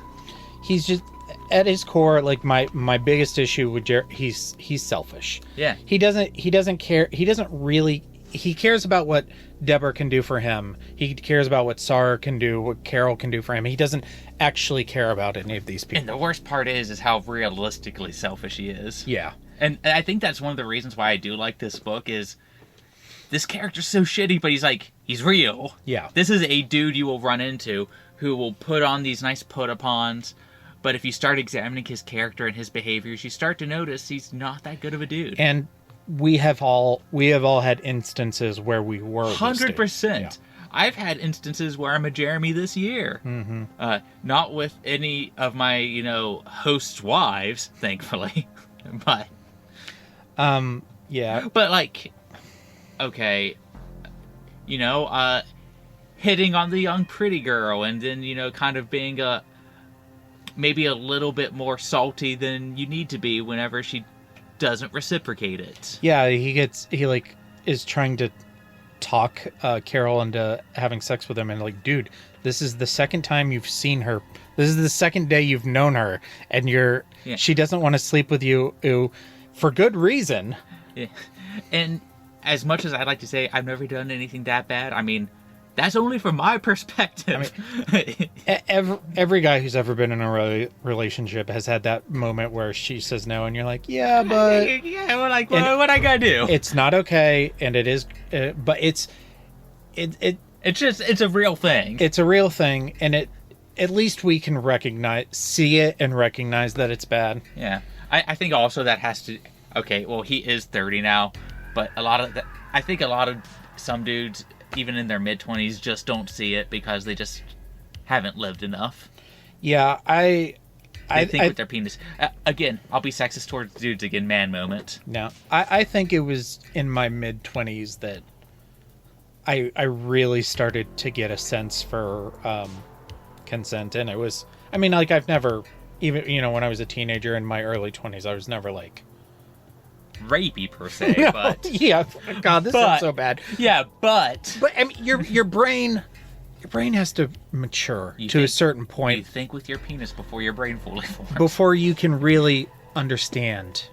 He's just, at his core, like, my biggest issue with he's selfish. Yeah. He doesn't care. He cares about what Deborah can do for him. He cares about what Sar can do, what Carol can do for him. He doesn't actually care about any of these people. And the worst part is how realistically selfish he is. Yeah. And I think that's one of the reasons why I do like this book is this character's so shitty, but he's real. Yeah. This is a dude you will run into who will put on these nice put-upons, but if you start examining his character and his behaviors, you start to notice he's not that good of a dude. And we have all had instances where we were 100%. Yeah. I've had instances where I'm a Jeremy this year. Not with any of my, hosts' wives, thankfully. But yeah. But like, okay, hitting on the young pretty girl, and then kind of being maybe a little bit more salty than you need to be whenever she doesn't reciprocate it. Yeah, he is trying to talk Carol into having sex with him, and like, dude, this is the second time you've seen her. This is the second day you've known her, and she doesn't want to sleep with you for good reason. Yeah. And as much as I'd like to say I've never done anything that bad, I mean, that's only from my perspective. I mean, every guy who's ever been in a relationship has had that moment where she says no, and you're like, yeah, but... Yeah, we're like, well, what I gotta do? It's not okay, and it is... but it's a real thing. It's a real thing, and at least we can see it and recognize that it's bad. Yeah. I think also that has to... Okay, well, he is 30 now, but I think a lot of some dudes... even in their mid-20s, just don't see it because they just haven't lived enough. Yeah, They think with their penis. Again, I'll be sexist towards dudes again, man moment. No, I think it was in my mid-20s that I really started to get a sense for consent, and it was... I mean, like, I've never... Even, when I was a teenager in my early 20s, I was never, like... rapey per se, no, but yeah, God, this sounds so bad. Yeah, but I mean, your brain has to mature to a certain point. You think with your penis before your brain fully forms. Before you can really understand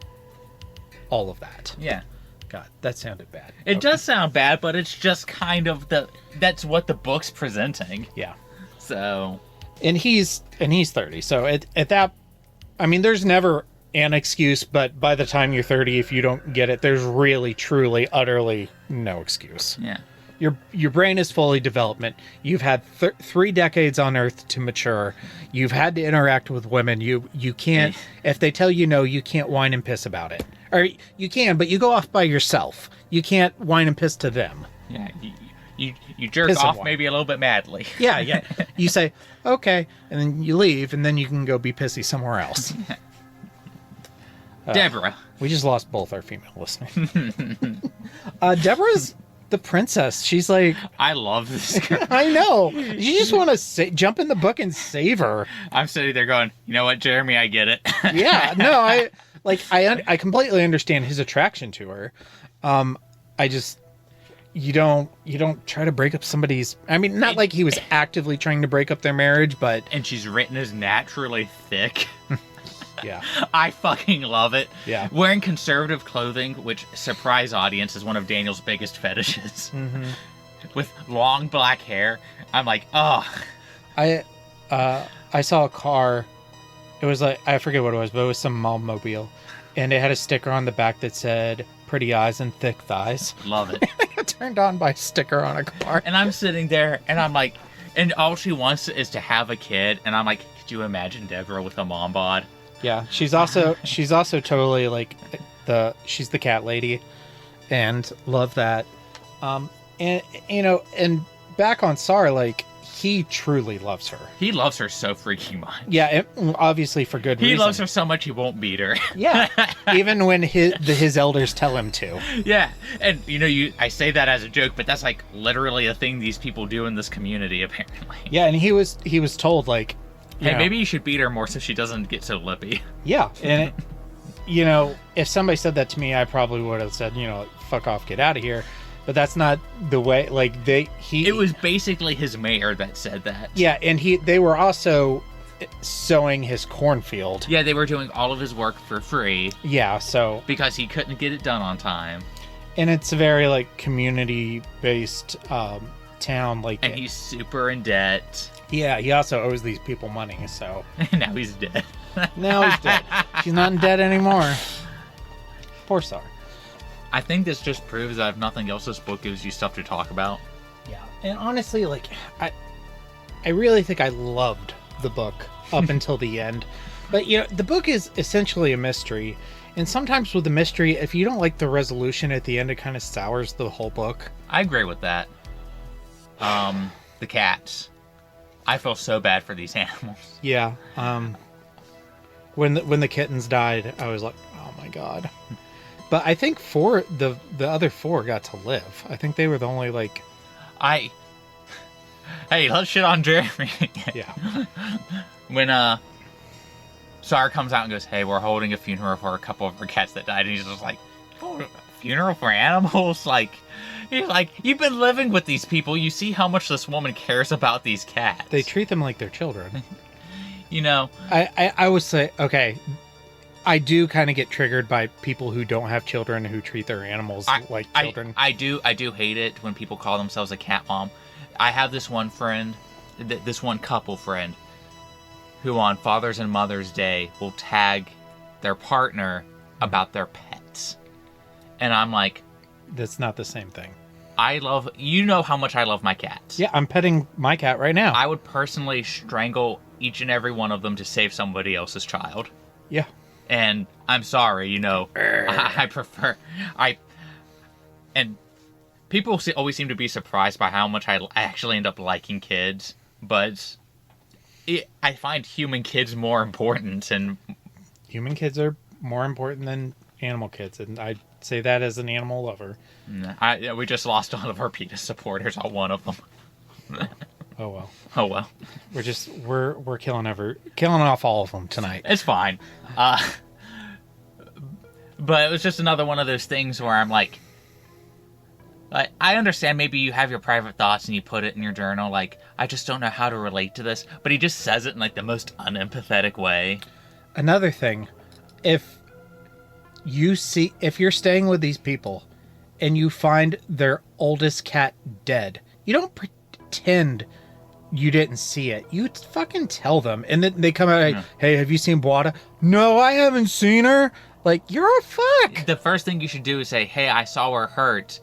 all of that. Yeah. God, that sounded bad. It does sound bad, but it's just kind of that's what the book's presenting. Yeah. So. And he's 30, so at that, I mean, there's never an excuse, but by the time you're 30, if you don't get it, there's really, truly, utterly no excuse. Yeah. Your brain is fully development. You've had 3 decades on Earth to mature. You've had to interact with women. You can't, if they tell you no, you can't whine and piss about it. Or you can, but you go off by yourself. You can't whine and piss to them. Yeah, you jerk off maybe a little bit madly. Yeah. You say, okay, and then you leave, and then you can go be pissy somewhere else. Deborah. We just lost both our female listeners. Deborah's the princess. She's like... I love this girl. I know. You just want to jump in the book and save her. I'm sitting there going, you know what, Jeremy, I get it. Yeah, no, I completely understand his attraction to her. I just... You don't try to break up somebody's... I mean, not like he was actively trying to break up their marriage, but... And she's written as naturally thick. Yeah. I fucking love it. Yeah. Wearing conservative clothing, which, surprise audience, is one of Daniel's biggest fetishes. Mm-hmm. With long black hair. I'm like, oh. I saw a car. It was like, I forget what it was, but it was some mall-mobile. And it had a sticker on the back that said, pretty eyes and thick thighs. Love it. I got turned on by a sticker on a car. And I'm sitting there, and I'm like, and all she wants is to have a kid. And I'm like, could you imagine Deborah with a mom bod? Yeah, she's also totally like she's the cat lady, and love that. And back on Sar, like, he truly loves her. He loves her so freaking much. Yeah, obviously for good reason. He loves her so much he won't beat her. Yeah, even when his elders tell him to. Yeah, and I say that as a joke, but that's like literally a thing these people do in this community, apparently. Yeah, and he was told, like, hey, maybe you should beat her more so she doesn't get so lippy. Yeah, and if somebody said that to me, I probably would have said, fuck off, get out of here. But that's not the way. Like, it was basically his mayor that said that. Yeah, and they were also sowing his cornfield. Yeah, they were doing all of his work for free. Yeah, so because he couldn't get it done on time. And it's a very like community based town, like, and he's super in debt. Yeah, he also owes these people money, so now he's dead. Now he's dead. She's not in debt anymore. Poor Sar. I think this just proves that if nothing else, this book gives you stuff to talk about. Yeah, and honestly, like, I really think I loved the book up until the end. But the book is essentially a mystery, and sometimes with the mystery, if you don't like the resolution at the end, it kind of sours the whole book. I agree with that. The cats. I feel so bad for these animals. Yeah. When the kittens died, I was like, oh my god. But I think the other 4 got to live. I think they were the only, like... Hey, let's shit on Jeremy. Yeah. When Sar comes out and goes, hey, we're holding a funeral for a couple of our cats that died, and he's just like, oh, funeral for animals? Like, You're like, you've been living with these people. You see how much this woman cares about these cats. They treat them like they're children. You know. I would say, okay, I do kind of get triggered by people who don't have children who treat their animals like children. I do hate it when people call themselves a cat mom. I have this one friend, this one couple friend, who on Father's and Mother's Day will tag their partner about their pets. And I'm like... That's not the same thing. You know how much I love my cats. Yeah, I'm petting my cat right now. I would personally strangle each and every one of them to save somebody else's child. Yeah. And I'm sorry, I prefer... And people always seem to be surprised by how much I actually end up liking kids, but I find human kids more important. And human kids are more important than animal kids, and I say that as an animal lover. We just lost all of our PETA supporters, all one of them. Oh well. We're killing off all of them tonight. It's fine. But it was just another one of those things where I'm like, I understand maybe you have your private thoughts and you put it in your journal, like, I just don't know how to relate to this. But he just says it in, like, the most unempathetic way. Another thing, if you're staying with these people and you find their oldest cat dead, you don't pretend you didn't see it. You fucking tell them. And then they come out like, hey, have you seen Boada? No, I haven't seen her. Like, you're a fuck. The first thing you should do is say, hey, I saw her hurt.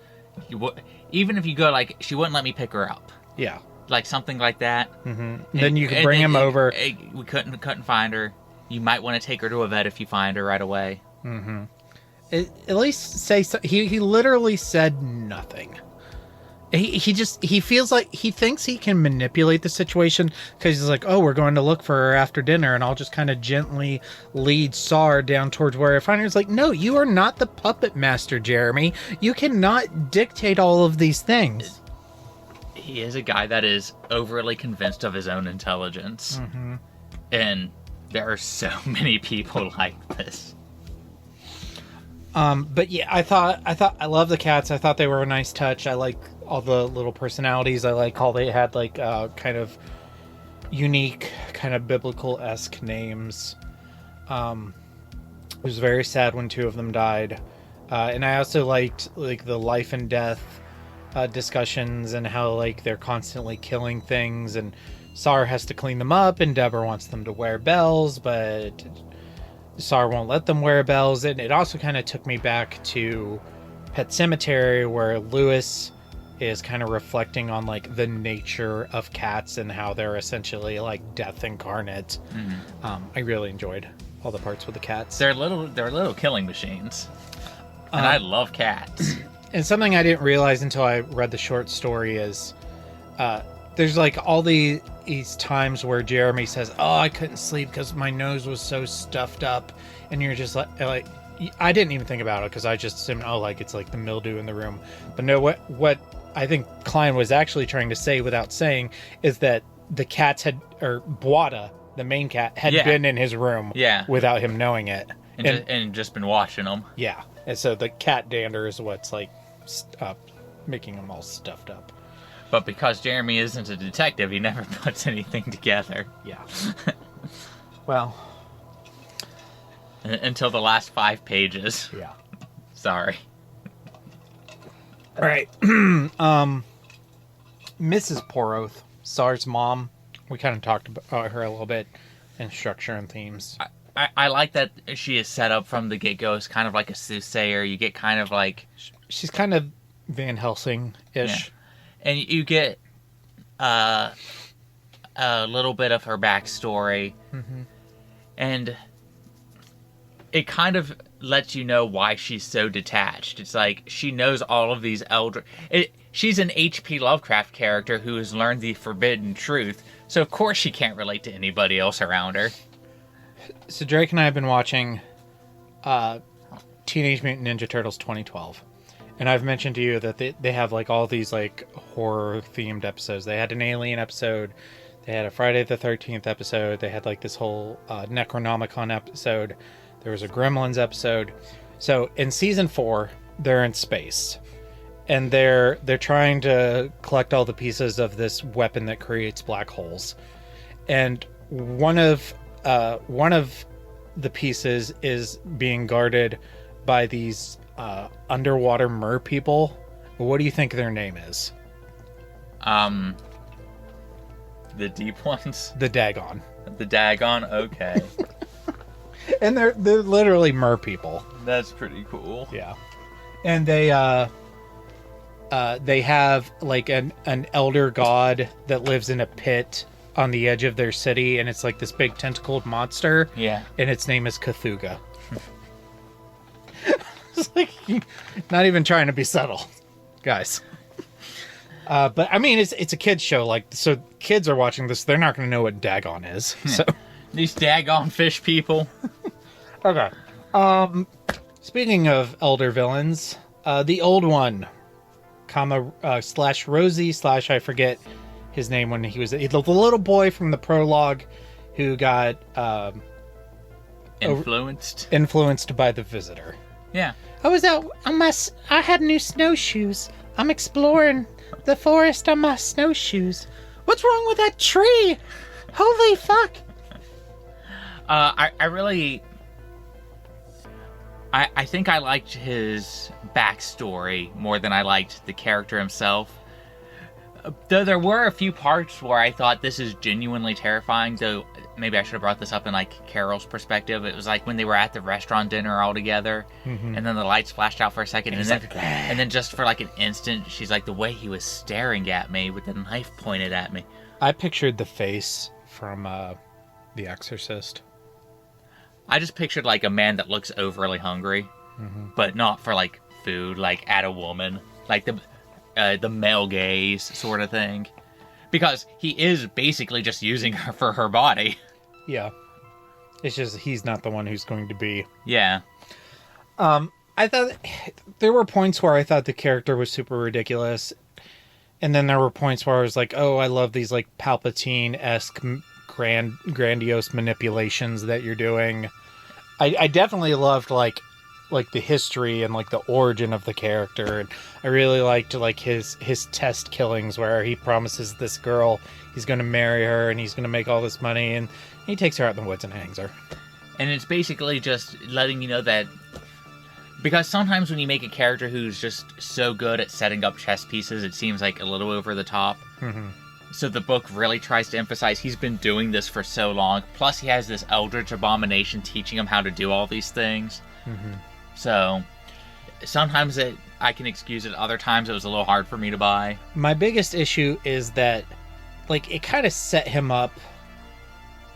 Even if you go like, she wouldn't let me pick her up. Yeah. Like something like that. Mm-hmm. Then you can bring him over. We couldn't find her. You might want to take her to a vet if you find her right away. Mm-hmm. At least say so. He literally said nothing. He feels like he thinks he can manipulate the situation because he's like, oh, we're going to look for her after dinner, and I'll just kind of gently lead Sar down towards where I find her. It's like, no, you are not the puppet master, Jeremy. You cannot dictate all of these things. He is a guy that is overly convinced of his own intelligence. Mm-hmm. And there are so many people like this. But yeah, I love the cats. I thought they were a nice touch. I like all the little personalities. I like how they had like kind of unique, kind of biblical-esque names. It was very sad when two of them died. And I also liked like the life and death discussions and how like they're constantly killing things, and Sar has to clean them up, and Deborah wants them to wear bells, but Sar won't let them wear bells. And it also kind of took me back to Pet Sematary, where Lewis is kind of reflecting on like the nature of cats and how they're essentially like death incarnate. Mm-hmm. I really enjoyed all the parts with the cats. They're little killing machines, and I love cats. And something I didn't realize until I read the short story is there's like all these times where Jeremy says, oh, I couldn't sleep because my nose was so stuffed up, and you're just like I didn't even think about it because I just assumed, oh, like it's like the mildew in the room. But no, what I think Klein was actually trying to say without saying is that the cats or Boada, the main cat, had been in his room without him knowing it. And just been watching them. Yeah. And so the cat dander is what's like making him all stuffed up. But because Jeremy isn't a detective, he never puts anything together. Yeah. Well. Until the last 5 pages. Yeah. Sorry. All right. Mrs. Poroth, Sar's mom. We kind of talked about her a little bit in structure and themes. I like that she is set up from the get-go as kind of like a soothsayer. You get kind of like... She's kind of Van Helsing-ish. Yeah. And you get a little bit of her backstory. Mm-hmm. And it kind of lets you know why she's so detached. It's like she knows all of these she's an H.P. Lovecraft character who has learned the forbidden truth. So of course she can't relate to anybody else around her. So Drake and I have been watching Teenage Mutant Ninja Turtles 2012. And I've mentioned to you that they have like all these like horror themed episodes. They had an Alien episode. They had a Friday the 13th episode. They had like this whole Necronomicon episode. There was a Gremlins episode. So in season 4, they're in space. and they're trying to collect all the pieces of this weapon that creates black holes. And one of the pieces is being guarded by these underwater mer people. What do you think their name is? The deep ones? The Dagon. The Dagon? Okay. And they're literally mer people. That's pretty cool. Yeah. And they have like an elder god that lives in a pit on the edge of their city, and it's like this big tentacled monster. Yeah. And its name is Cthulhu. It's like, not even trying to be subtle, guys. But I mean, it's a kids show, like, so kids are watching this. They're not going to know what Dagon is. So these Dagon fish people. Okay. Speaking of elder villains, the old one, / Rosie / I forget his name when he was the little boy from the prologue who got influenced by the visitor. Yeah. I was out on I had new snowshoes. I'm exploring the forest on my snowshoes. What's wrong with that tree? Holy fuck. I think I liked his backstory more than I liked the character himself. Though there were a few parts where I thought this is genuinely terrifying, though maybe I should have brought this up in like Carol's perspective. It was like when they were at the restaurant dinner all together, and then the lights flashed out for a second, and then just for like an instant, she's like, the way he was staring at me with the knife pointed at me. I pictured the face from The Exorcist. I just pictured like a man that looks overly hungry, but not for like food, like at a woman, like the male gaze sort of thing, because he is basically just using her for her body. Yeah, it's just he's not the one who's going to be. Yeah. I thought there were points where I thought the character was super ridiculous, and then there were points where I was like, oh, I love these like Palpatine-esque grandiose manipulations that you're doing. I definitely loved like the history and like the origin of the character, and I really liked like his test killings where he promises this girl he's going to marry her and he's going to make all this money, and he takes her out in the woods and hangs her. And it's basically just letting you know that, because sometimes when you make a character who's just so good at setting up chess pieces, it seems like a little over the top. So the book really tries to emphasize he's been doing this for so long. Plus he has this eldritch abomination teaching him how to do all these things. So sometimes I can excuse it. Other times it was a little hard for me to buy. My biggest issue is that like it kind of set him up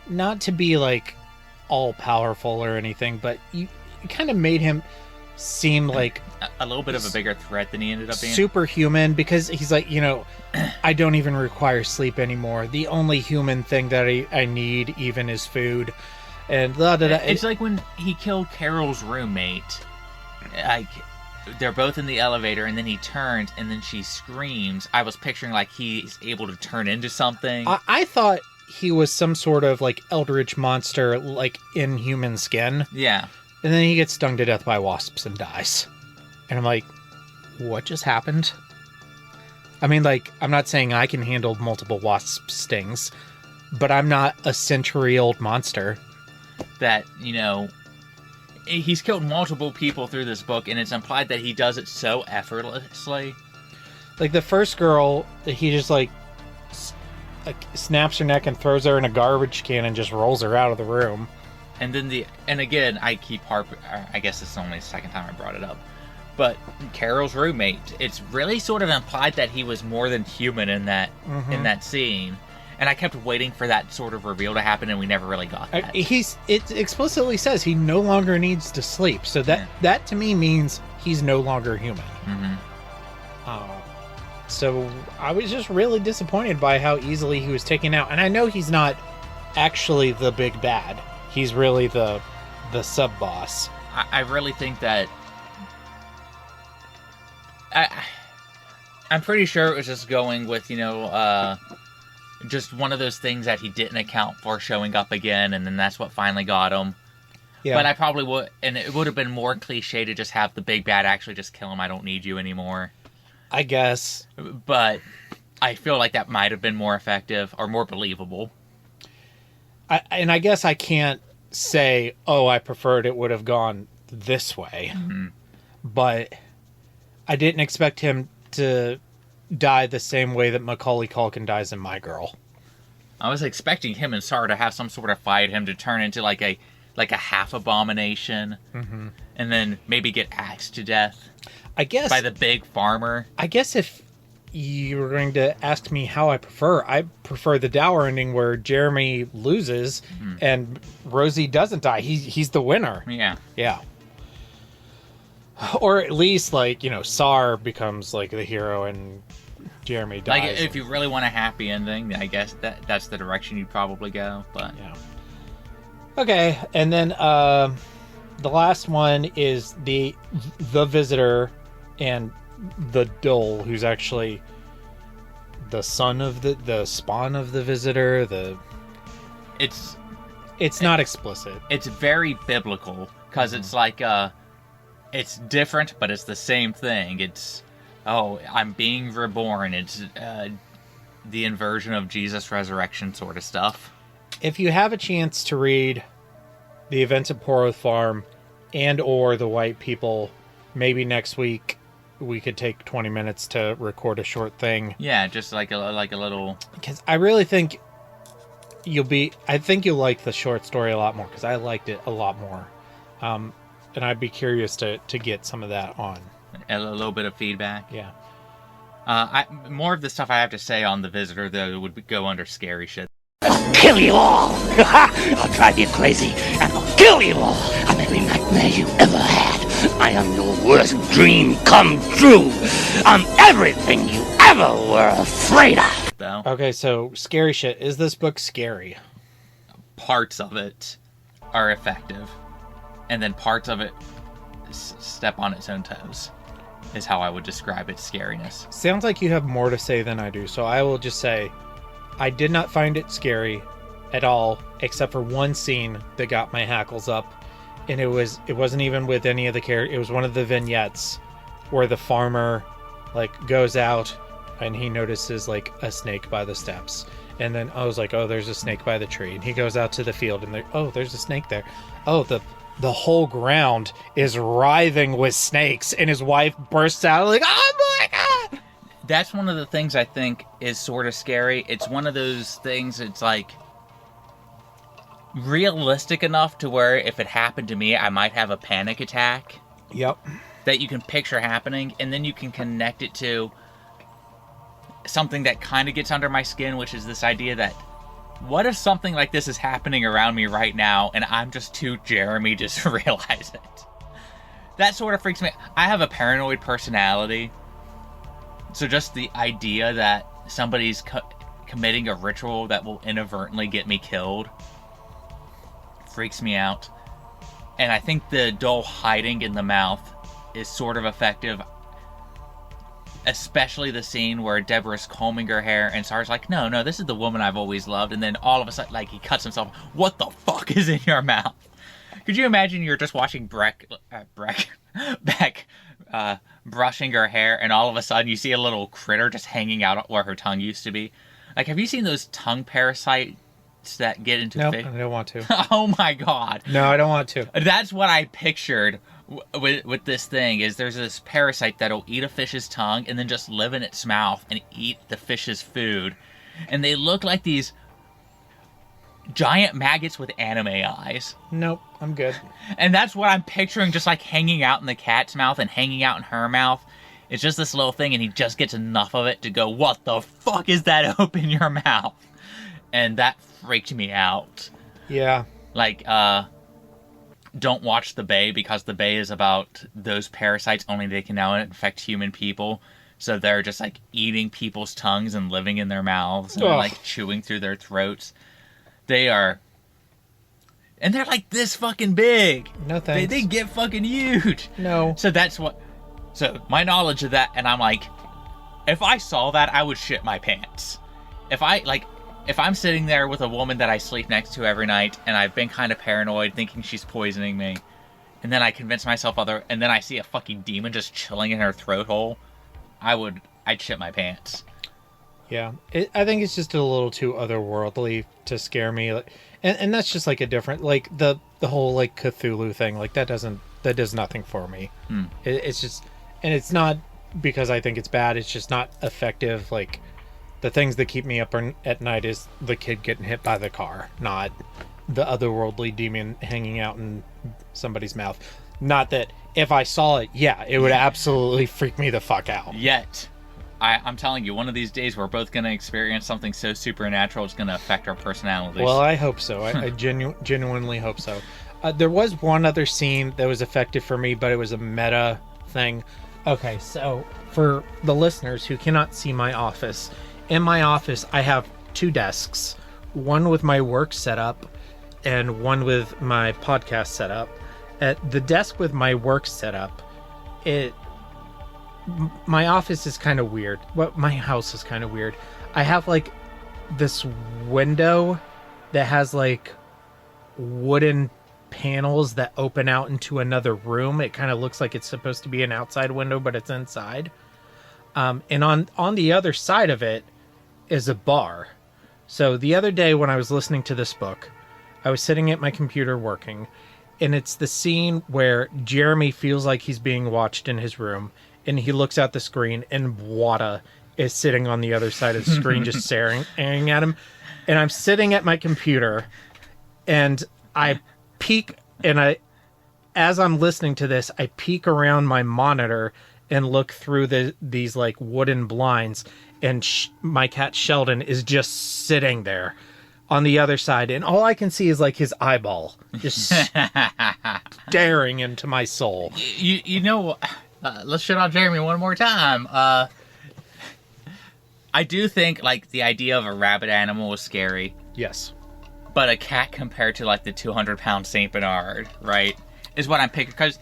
not to be like all powerful or anything, but it kind of made him seem like a little bit of a bigger threat than he ended up being. Superhuman, because he's like, I don't even require sleep anymore. The only human thing that I need even is food. And it's like when he killed Carol's roommate. Like, they're both in the elevator, and then he turns, and then she screams. I was picturing like he's able to turn into something. I thought he was some sort of like eldritch monster, like in human skin. Yeah. And then he gets stung to death by wasps and dies. And I'm like, what just happened? I mean, like, I'm not saying I can handle multiple wasp stings, but I'm not a century-old monster. That, he's killed multiple people through this book, and it's implied that he does it so effortlessly. Like, the first girl, he just, like snaps her neck and throws her in a garbage can and just rolls her out of the room. And then again, I keep harping, I guess this is only the second time I brought it up, but Carol's roommate, it's really sort of implied that he was more than human in that scene. And I kept waiting for that sort of reveal to happen, and we never really got that. It explicitly says he no longer needs to sleep, so that to me means he's no longer human. So I was just really disappointed by how easily he was taken out. And I know he's not actually the big bad. He's really the sub-boss. I really think that... I'm pretty sure it was just going with, just one of those things that he didn't account for showing up again, and then that's what finally got him. Yeah. But I probably would... And it would have been more cliche to just have the big bad actually just kill him. I don't need you anymore. I guess. But I feel like that might have been more effective or more believable. I guess I can't say, oh, I preferred it would have gone this way. Mm-hmm. But I didn't expect him to die the same way that Macaulay Culkin dies in My Girl. I was expecting him and Sarah to have some sort of fight, him to turn into like a half abomination, mm-hmm. and then maybe get axed to death. I guess by the big farmer. I guess if you were going to ask me how I prefer the Dower ending where Jeremy loses and Rosie doesn't die. He's the winner. Yeah. Or at least, like, Sar becomes like the hero and Jeremy dies. Like, if you really want a happy ending, I guess that's the direction you'd probably go. But yeah. Okay, and then the last one is the visitor and the Dole, who's actually the son of the spawn of the visitor. It's not explicit. It's very biblical because it's like it's different, but it's the same thing. It's I'm being reborn. It's the inversion of Jesus' resurrection sort of stuff. If you have a chance to read the events at Poro Farm and or the White People, maybe next week we could take 20 minutes to record a short thing. Yeah, just like a little... Because I really think you'll like the short story a lot more, because I liked it a lot more. And I'd be curious to get some of that on. A little bit of feedback. Yeah. More of the stuff I have to say on The Visitor, though, would go under scary shit. I'll kill you all! I'll drive you crazy, and I'll kill you all! I'm every nightmare you ever had. I am your worst dream come true. I'm everything you ever were afraid of. Okay, so scary shit. Is this book scary? Parts of it are effective, and then parts of it step on its own toes, is how I would describe its scariness. Sounds like you have more to say than I do, so I will just say I did not find it scary at all, except for one scene that got my hackles up, and it wasn't even with any of the characters. It was one of the vignettes where the farmer goes out and he notices a snake by the steps, and then I was like, oh, there's a snake by the tree, and he goes out to the field and there's a snake there. Oh, the whole ground is writhing with snakes, and his wife bursts out like, oh my god! That's one of the things I think is sort of scary. It's one of those things, it's realistic enough to where if it happened to me, I might have a panic attack. Yep. That you can picture happening, and then you can connect it to something that kind of gets under my skin, which is this idea that what if something like this is happening around me right now, and I'm just too Jeremy to realize it? That sort of freaks me out. I have a paranoid personality, so just the idea that somebody's committing a ritual that will inadvertently get me killed freaks me out. And I think the Dole hiding in the mouth is sort of effective, especially the scene where Deborah's combing her hair and Sarah's like, no, this is the woman I've always loved, and then all of a sudden, he cuts himself. What the fuck is in your mouth? Could you imagine you're just watching Beck brushing her hair, and all of a sudden you see a little critter just hanging out where her tongue used to be? Have you seen those tongue parasites that get into fish? No, I don't want to. Oh my god. No, I don't want to. That's what I pictured with this thing, is there's this parasite that'll eat a fish's tongue and then just live in its mouth and eat the fish's food. And they look like these giant maggots with anime eyes. Nope, I'm good. And that's what I'm picturing, just hanging out in the cat's mouth and hanging out in her mouth. It's just this little thing, and he just gets enough of it to go, what the fuck is that open your mouth? And that freaked me out. Yeah. Don't watch The Bay, because The Bay is about those parasites, only they can now infect human people. So they're just eating people's tongues and living in their mouths and chewing through their throats. They are, and they're this fucking big. No thanks. They get fucking huge. No. So my knowledge of that, and I'm if I saw that, I would shit my pants. If I'm sitting there with a woman that I sleep next to every night, and I've been kind of paranoid, thinking she's poisoning me, and then I convince myself and then I see a fucking demon just chilling in her throat hole, I'd shit my pants. Yeah, I think it's just a little too otherworldly to scare me, and that's just like a different, like the whole like Cthulhu thing, like that does nothing for me. It's just, and it's not because I think it's bad. It's just not effective. Like the things that keep me up at night is the kid getting hit by the car, not the otherworldly demon hanging out in somebody's mouth. Not that if I saw it, it would absolutely freak me the fuck out. Yet. I'm telling you, one of these days we're both going to experience something so supernatural it's going to affect our personalities. Well, I hope so. I genuinely hope so. There was one other scene that was effective for me, but it was a meta thing. Okay, so for the listeners who cannot see my office, in my office I have 2 desks, one with my work setup and one with my podcast setup. At the desk with my work setup, my office is kind of weird. Well, my house is kind of weird. I have like this window that has like wooden panels that open out into another room. It kind of looks like it's supposed to be an outside window, but it's inside. And on the other side of it is a bar. So the other day when I was listening to this book, I was sitting at my computer working, and it's the scene where Jeremy feels like he's being watched in his room. And he looks at the screen, and Wada is sitting on the other side of the screen, just staring at him. And I'm sitting at my computer, and I peek, and as I'm listening to this, I peek around my monitor and look through these like wooden blinds, and my cat Sheldon is just sitting there on the other side, and all I can see is like his eyeball just staring into my soul. You know. Let's shit on Jeremy one more time. I do think, like, the idea of a rabid animal is scary. Yes. But a cat compared to, like, the 200-pound St. Bernard, right, is what I'm picking. Because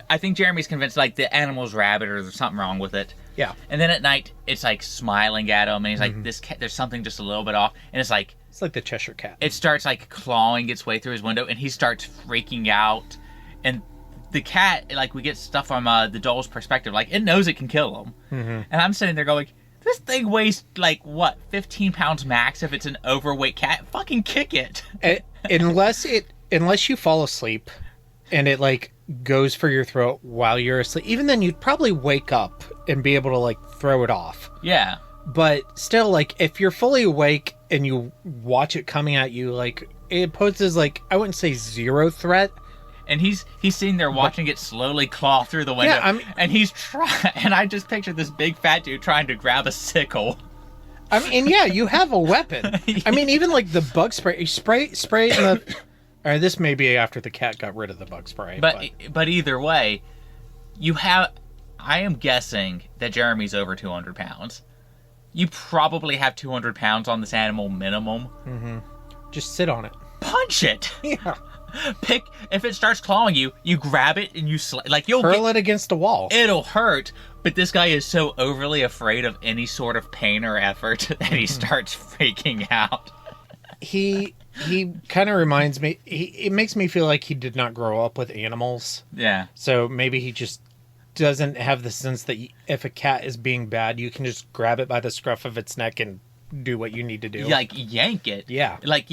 I think Jeremy's convinced, like, the animal's rabid or there's something wrong with it. Yeah. And then at night, it's, like, smiling at him. And he's like, this cat, there's something just a little bit off. And it's like... It's like the Cheshire Cat. It starts, like, clawing its way through his window. And he starts freaking out. And... the cat, like, we get stuff from the doll's perspective. Like, it knows it can kill him. And I'm sitting there going, this thing weighs, like, what, 15 pounds max if it's an overweight cat? Fucking kick it. Unless you fall asleep and it, like, goes for your throat while you're asleep. Even then, you'd probably wake up and be able to, like, throw it off. Yeah. But still, like, if you're fully awake and you watch it coming at you, like, it poses, like, I wouldn't say zero threat. And he's sitting there watching it slowly claw through the window. Yeah, and he's trying. And I just picture this big fat dude trying to grab a sickle. I mean, and yeah, you have a weapon. I mean, even like the bug spray, you spray in the. Or this may be after the cat got rid of the bug spray. But either way, you have. I am guessing that Jeremy's over 200 pounds. You probably have 200 pounds on this animal minimum. Mm-hmm. Just sit on it. Punch it. Yeah. If it starts clawing you, you grab it and you you'll hurl it against the wall. It'll hurt, but this guy is so overly afraid of any sort of pain or effort that he starts freaking out. He kind of reminds me. It makes me feel like he did not grow up with animals. Yeah. So maybe he just doesn't have the sense that if a cat is being bad, you can just grab it by the scruff of its neck and do what you need to do. Like yank it. Yeah. Like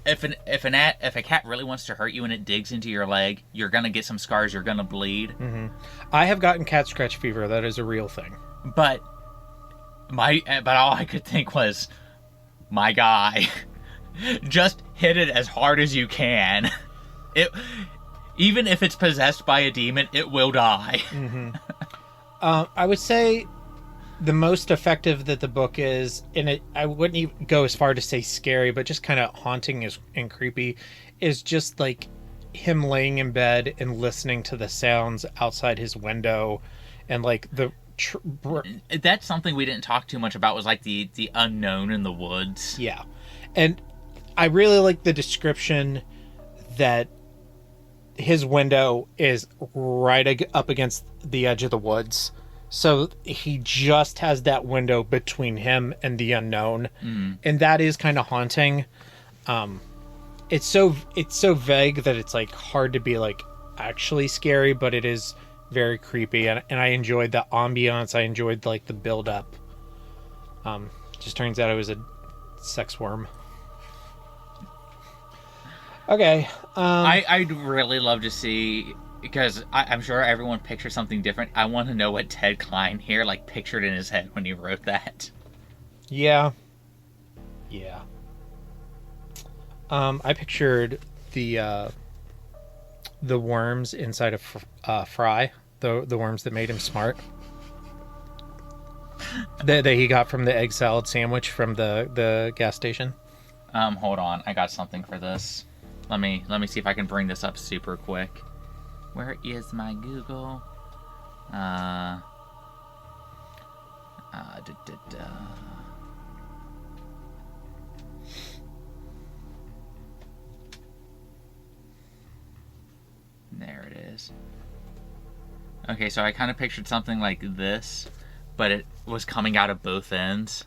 if a cat really wants to hurt you and it digs into your leg, you're gonna get some scars. You're gonna bleed. Mm-hmm. I have gotten cat scratch fever. That is a real thing. But all I could think was, my guy, just hit it as hard as you can. Even if it's possessed by a demon, it will die. Mm-hmm. I would say the most effective that the book is, and I wouldn't even go as far to say scary, but just kind of haunting and creepy, is just like him laying in bed and listening to the sounds outside his window, and like that's something we didn't talk too much about, was like the unknown in the woods. Yeah. And I really like the description that his window is right up against the edge of the woods. So he just has that window between him and the unknown. Mm. And that is kind of haunting. It's so vague that it's like hard to be like actually scary, but it is very creepy, and I enjoyed the ambiance. I enjoyed like the build up. Just turns out it was a sex worm. Okay. I'd really love to see, because I'm sure everyone pictures something different. I want to know what Ted Klein here like pictured in his head when he wrote that. Yeah. I pictured the worms inside of Fry, the worms that made him smart. that he got from the egg salad sandwich from the gas station. Hold on, I got something for this. Let me see if I can bring this up super quick. Where is my Google? There it is. Okay, so I kind of pictured something like this, but it was coming out of both ends.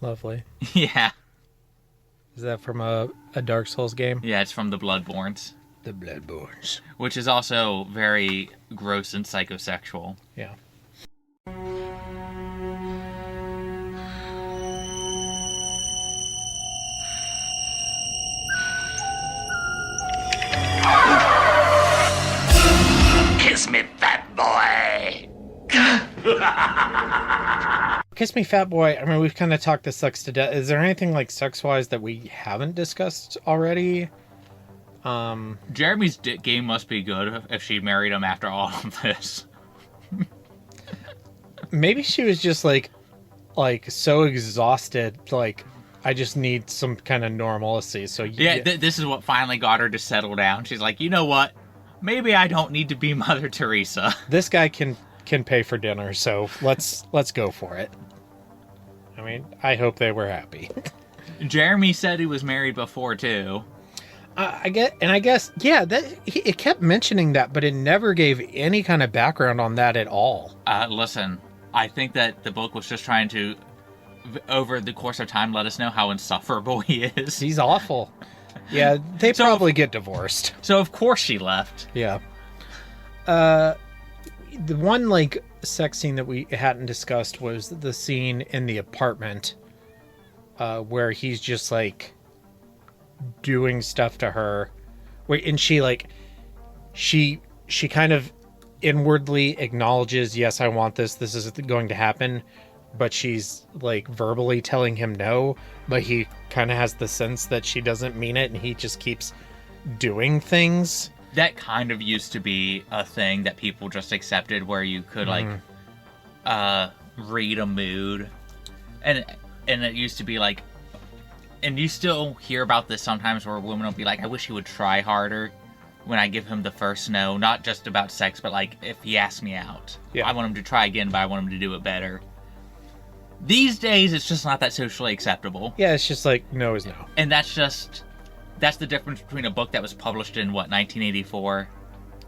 Lovely. Yeah. Is that from a Dark Souls game? Yeah, it's from the Bloodborns. The Bloodborns. Which is also very gross and psychosexual. Yeah. Kiss me, fat boy! Kiss Me Fat Boy, I mean, we've kind of talked the sex to death. Is there anything, like, sex-wise that we haven't discussed already? Jeremy's game must be good if she married him after all of this. Maybe she was just, like so exhausted, like, I just need some kind of normalcy, so... Yeah, this is what finally got her to settle down. She's like, you know what? Maybe I don't need to be Mother Teresa. This guy can pay for dinner, so let's go for it. I mean, I hope they were happy. Jeremy said he was married before too. I guess, yeah. It kept mentioning that, but it never gave any kind of background on that at all. Listen, I think that the book was just trying to, over the course of time, let us know how insufferable he is. He's awful. Yeah, they probably get divorced. So of course she left. Yeah. The one, like, sex scene that we hadn't discussed was the scene in the apartment where he's just, like, doing stuff to her. And she, like, she kind of inwardly acknowledges, yes, I want this is going to happen, but she's, like, verbally telling him no, but he kind of has the sense that she doesn't mean it, and he just keeps doing things. That kind of used to be a thing that people just accepted, where you could like read a mood, and it used to be like, and you still hear about this sometimes, where women will be like, I wish he would try harder when I give him the first no, not just about sex, but like if he asks me out. Yeah. I want him to try again, but I want him to do it better. These days, it's just not that socially acceptable. Yeah, it's just like, no is no. And that's the difference between a book that was published in, 1984?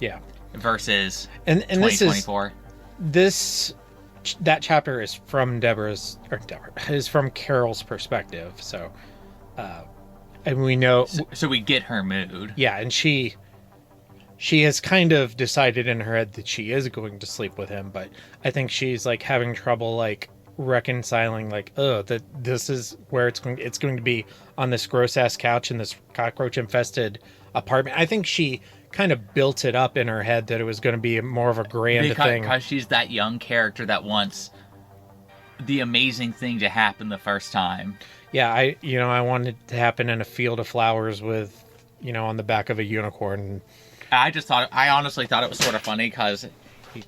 Yeah. Versus and 2024. That chapter is from is from Carol's perspective, so, and we know... So we get her mood. Yeah, and she has kind of decided in her head that she is going to sleep with him, but I think she's, like, having trouble, like, reconciling, like, that this is where it's going to be, on this gross ass couch in this cockroach infested apartment. I think she kind of built it up in her head that it was going to be more of a grand thing, because she's that young character that wants the amazing thing to happen the first time. Yeah, I wanted it to happen in a field of flowers with, on the back of a unicorn. I honestly thought it was sort of funny, because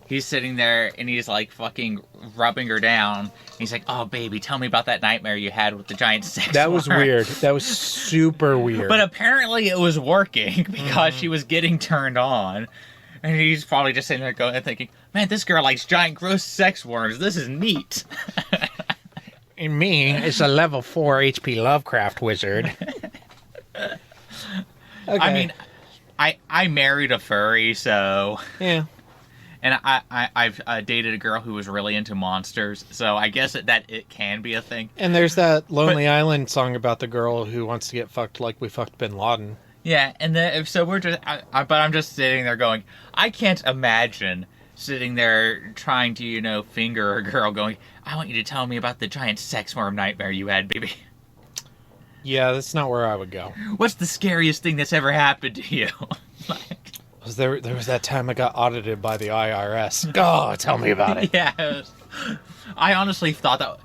he's sitting there and he's like fucking rubbing her down. He's like, "Oh baby, tell me about that nightmare you had with the giant sex That was worm." weird. That was super weird. But apparently it was working, because she was getting turned on. And he's probably just sitting there going and thinking, man, this girl likes giant gross sex worms. This is neat. And me, it's a level 4 HP Lovecraft wizard. Okay. I Okay. mean, I married a furry, so... Yeah. And I've dated a girl who was really into monsters, so I guess that it can be a thing. And there's that Lonely Island song about the girl who wants to get fucked like we fucked Bin Laden. Yeah, and so we're just... but I'm just sitting there going, I can't imagine sitting there trying to, finger a girl going, I want you to tell me about the giant sex worm nightmare you had, baby. Yeah, that's not where I would go. What's the scariest thing that's ever happened to you? There was that time I got audited by the IRS. Oh, tell me about it. Yeah. I honestly thought that,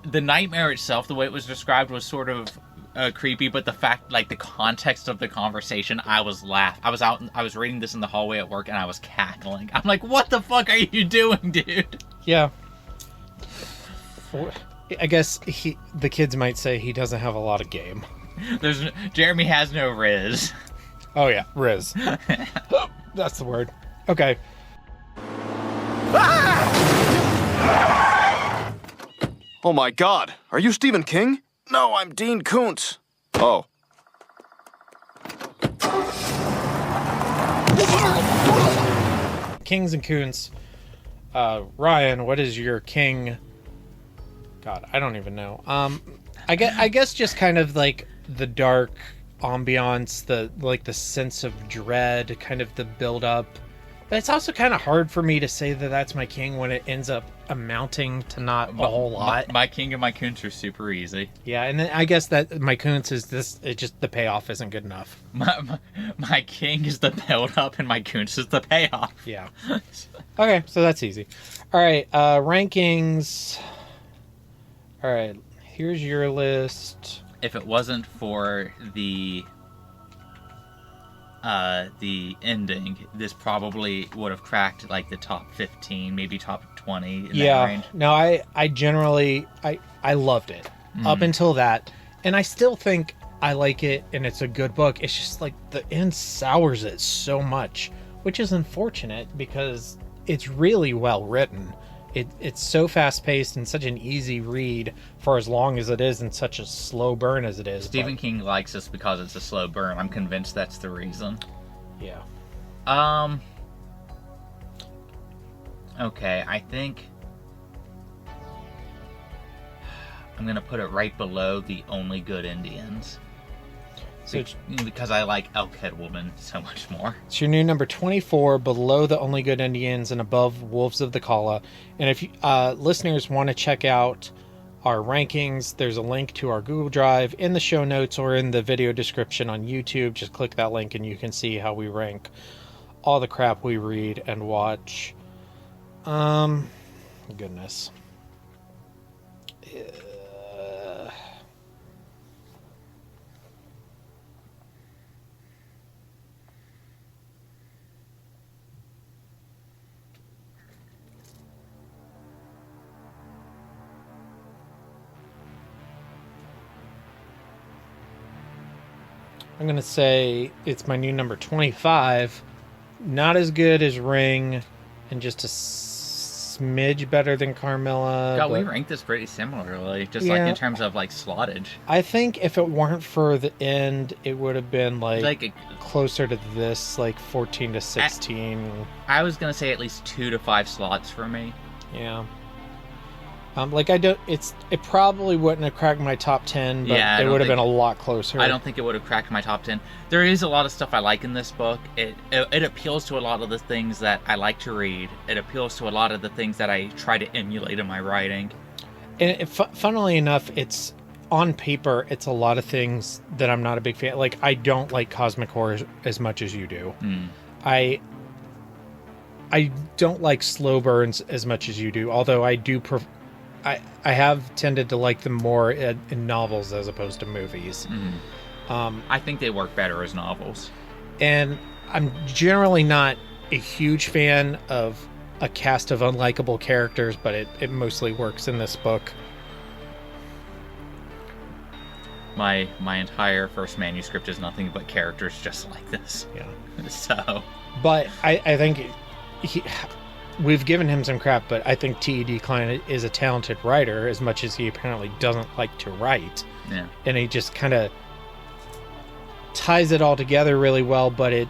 the nightmare itself, the way it was described was sort of creepy, but the fact, the context of the conversation, I was laughing. I was reading this in the hallway at work, and I was cackling. I'm like, what the fuck are you doing, dude? Yeah. I guess the kids might say he doesn't have a lot of game. Jeremy has no riz. Oh yeah, riz. That's the word. Okay. Oh my God, are you Stephen King? No, I'm Dean Koontz. Oh. Kings and Koontz. Ryan, what is your king? God, I don't even know. I guess just kind of like the dark ambiance, the sense of dread, kind of the build up. But it's also kind of hard for me to say that that's my king when it ends up amounting to not a whole lot. My king and my Koontz are super easy. Yeah, and then I guess that my Koontz is this. It just the payoff isn't good enough. My king is the build up, and my Koontz is the payoff. Yeah. Okay, so that's easy. All right, rankings. All right, here's your list. If it wasn't for the ending, this probably would have cracked the top 15, maybe top 20 in that range. No, I generally I loved it up until that, and I still think I like it, and it's a good book. It's just the end sours it so much, which is unfortunate because it's really well written. It's so fast-paced and such an easy read for as long as it is and such a slow burn as it is. Stephen King likes this because it's a slow burn. I'm convinced that's the reason. Yeah. Okay, I think I'm going to put it right below The Only Good Indians. Because I like Elkhead Woman so much more. It's your new number 24, below The Only Good Indians and above Wolves of the Kala. And if you, listeners want to check out our rankings, there's a link to our Google Drive in the show notes or in the video description on YouTube. Just click that link and you can see how we rank all the crap we read and watch. Goodness. I'm going to say it's my new number 25. Not as good as Ring, and just a smidge better than Carmilla. God, we ranked this pretty similarly, just in terms of slottage. I think if it weren't for the end, it would have been closer to this, 14 to 16. I was going to say at least 2 to 5 slots for me. Yeah. It probably wouldn't have cracked my top 10, but it would have been a lot closer. I don't think it would have cracked my top 10. There is a lot of stuff I like in this book. It appeals to a lot of the things that I like to read. It appeals to a lot of the things that I try to emulate in my writing. And funnily enough, it's on paper, it's a lot of things that I'm not a big fan. I don't like cosmic horror as much as you do. I don't like slow burns as much as you do, although I do I have tended to like them more in novels as opposed to movies. I think they work better as novels. And I'm generally not a huge fan of a cast of unlikable characters, but it mostly works in this book. My entire first manuscript is nothing but characters just like this. Yeah. So. But I think we've given him some crap, but I think T.E.D. Klein is a talented writer as much as he apparently doesn't like to write. Yeah. And he just kind of ties it all together really well, but it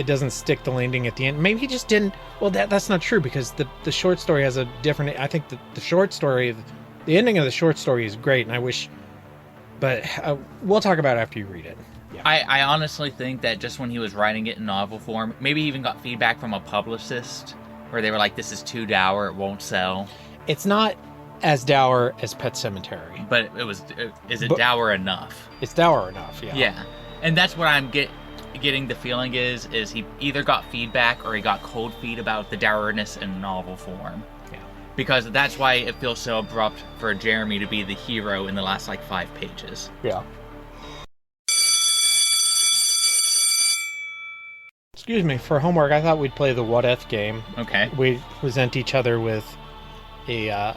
doesn't stick the landing at the end. Maybe he just didn't. Well, that's not true, because the short story has a different. I think the short story, the ending of the short story is great, and I wish. But we'll talk about it after you read it. Yeah. I honestly think that just when he was writing it in novel form, maybe he even got feedback from a publicist where they were like, this is too dour, it won't sell. It's not as dour as Pet Sematary. But is it dour enough? It's dour enough, yeah. Yeah. And that's what I'm getting the feeling is he either got feedback or he got cold feet about the dourness in novel form. Yeah. Because that's why it feels so abrupt for Jeremy to be the hero in the last, 5 pages. Yeah. Excuse me, for homework, I thought we'd play the what if game. Okay. We present each other with a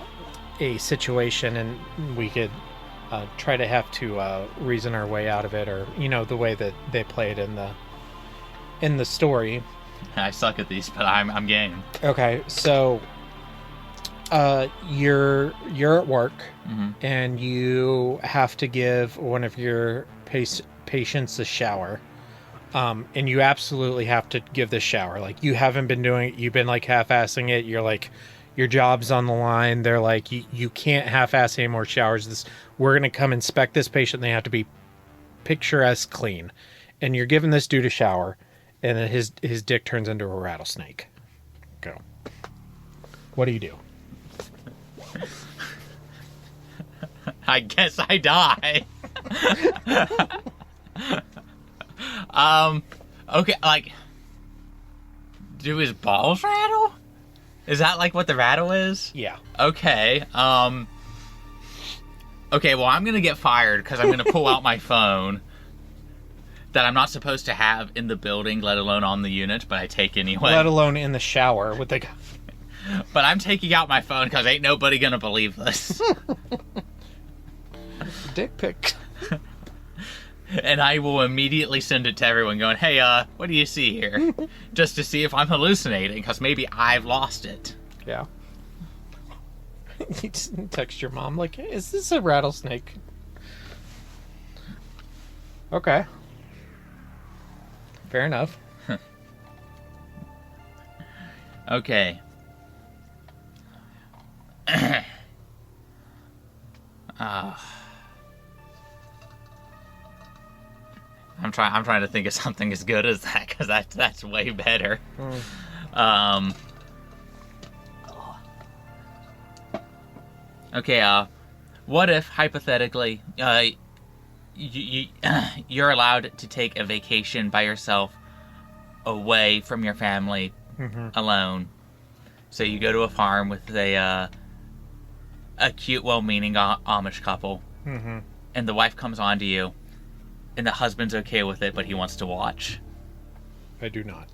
situation, and we could try to have to reason our way out of it, or the way that they play it in the story. I suck at these, but I'm game. Okay, so you're at work, and you have to give one of your patients a shower. And you absolutely have to give this shower. You haven't been doing it. You've been half-assing it. You're your job's on the line. They're you can't half-ass any more showers. We're going to come inspect this patient. They have to be picturesque clean. And you're giving this dude a shower, and then his dick turns into a rattlesnake. Go. What do you do? I guess I die. Okay, do his balls rattle? Is that what the rattle is? Yeah. Okay, okay, well, I'm gonna get fired because I'm gonna pull out my phone that I'm not supposed to have in the building, let alone on the unit, but I take anyway. Let alone in the shower with the... But I'm taking out my phone because ain't nobody gonna believe this. Dick pic. And I will immediately send it to everyone going, hey, what do you see here? Just to see if I'm hallucinating, because maybe I've lost it. Yeah. You just text your mom, is this a rattlesnake? Okay. Fair enough. Okay. I'm trying to think of something as good as that, because that's way better. Okay, what if, hypothetically, you're allowed to take a vacation by yourself away from your family, alone. So you go to a farm with a cute, well-meaning Amish couple, and the wife comes on to you, and the husband's okay with it, but he wants to watch. I do not.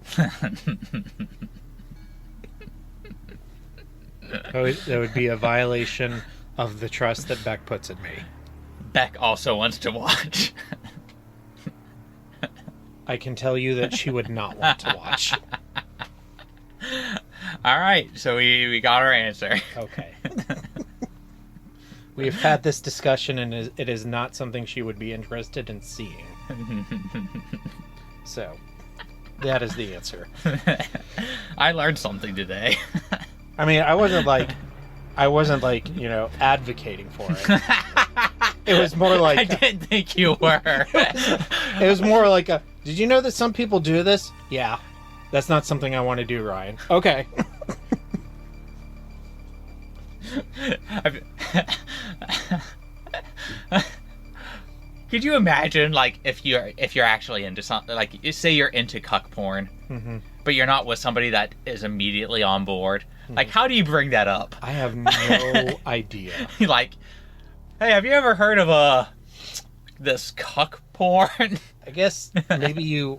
That would be a violation of the trust that Beck puts in me. Beck also wants to watch. I can tell you that she would not want to watch. All right, so we got our answer. Okay. We have had this discussion, and it is not something she would be interested in seeing. So, that is the answer. I learned something today. I mean, I wasn't advocating for it. It was more like... I didn't think you were. It was more like a, did you know that some people do this? Yeah. That's not something I want to do, Ryan. Okay. Could you imagine, if you're actually into something, say you're into cuck porn, but you're not with somebody that is immediately on board? How do you bring that up? I have no idea. Hey, have you ever heard of this cuck porn? I guess maybe you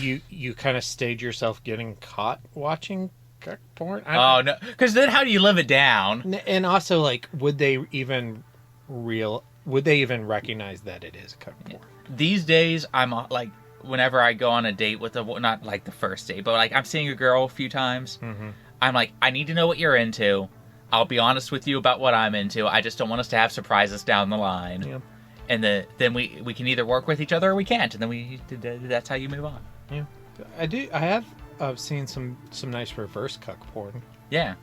you kind of stage yourself getting caught watching cuck porn. Oh no, because then how do you live it down? And also, would they even recognize that it is cuck porn? These days, I'm whenever I go on a date with not the first date, but I'm seeing a girl a few times. I'm I need to know what you're into. I'll be honest with you about what I'm into. I just don't want us to have surprises down the line. Yeah. And then we can either work with each other or we can't, and then that's how you move on. Yeah, I have seen some nice reverse cuck porn. Yeah.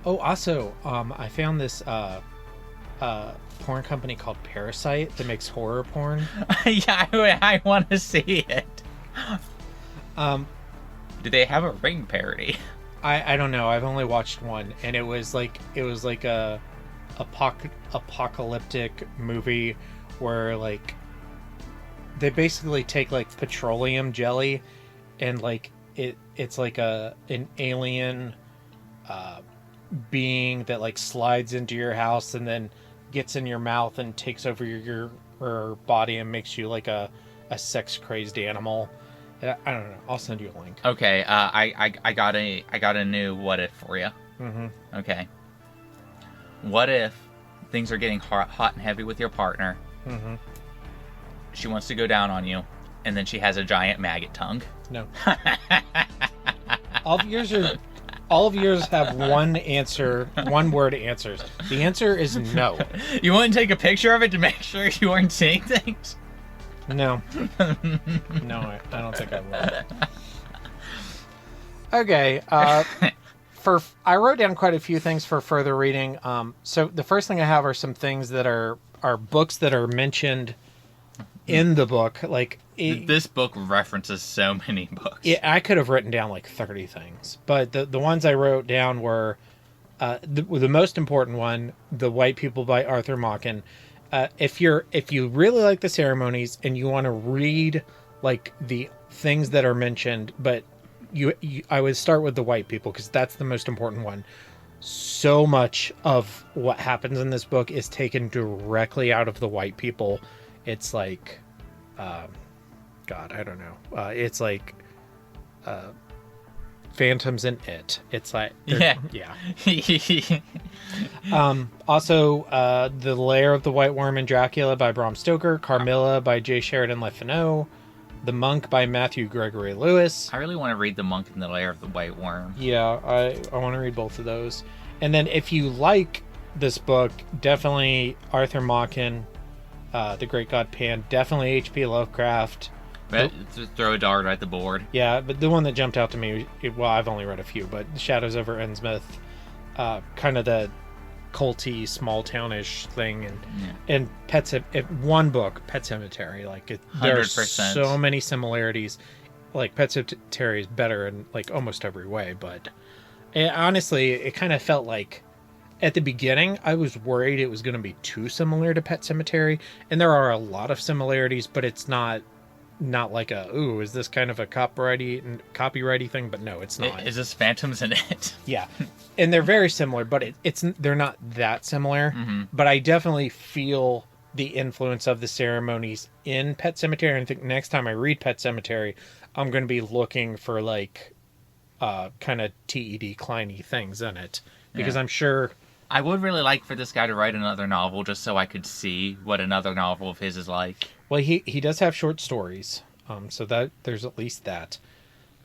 Oh, also, I found this porn company called Parasite that makes horror porn. Yeah, I want to see it. Do they have a Ring parody? I don't know. I've only watched one, and it was like a apocalyptic movie where like they basically take like petroleum jelly and like it's like an alien being that like slides into your house and then gets in your mouth and takes over your body and makes you like a sex crazed animal. I don't know. I'll send you a link. Okay, I got a new what if for you. Mm-hmm. Okay. What if things are getting hot and heavy with your partner? Mm-hmm. She wants to go down on you, and then she has a giant maggot tongue. No. All of yours have one word answers. The answer is no. You wouldn't take a picture of it to make sure you weren't seeing things? No. No, I don't think I will. Okay. I wrote down quite a few things for further reading. So the first thing I have are some things that are books that are mentioned in the book. Like this book references so many books. Yeah, I could have written down like 30 things, but the ones I wrote down were the most important one, The White People by Arthur Machen. If you really like the Ceremonies and you want to read like the things that are mentioned, but I would start with The White People because that's the most important one. So much of what happens in this book is taken directly out of The White People. It's like, God, I don't know. It's like Phantoms in It. It's like, yeah. Also, The Lair of the White Worm and Dracula by Bram Stoker, Carmilla by J. Sheridan Le Fanu, The Monk by Matthew Gregory Lewis. I really want to read The Monk and the Lair of the White Worm. Yeah, I want to read both of those. And then if you like this book, definitely Arthur Machen, The Great God Pan, definitely H.P. Lovecraft. Throw a dart at the board. Yeah, but the one that jumped out to me, well, I've only read a few, but Shadows over Innsmouth, kind of the culty, small townish thing, and one book, Pet Sematary, like there's so many similarities. Like Pet Sematary is better in like almost every way, but honestly, it kind of felt like at the beginning I was worried it was going to be too similar to Pet Sematary, and there are a lot of similarities, but it's not like is this kind of a copyrighty thing? But no, it's not. Is this Phantoms in It? Yeah, and they're very similar, but they're not that similar. Mm-hmm. But I definitely feel the influence of the Ceremonies in Pet Sematary, and I think next time I read Pet Sematary, I'm going to be looking for like kind of t.e.d. Kleiny things in it, because I'm sure. I would really like for this guy to write another novel just so I could see what another novel of his is like. Well, he does have short stories, so that there's at least that.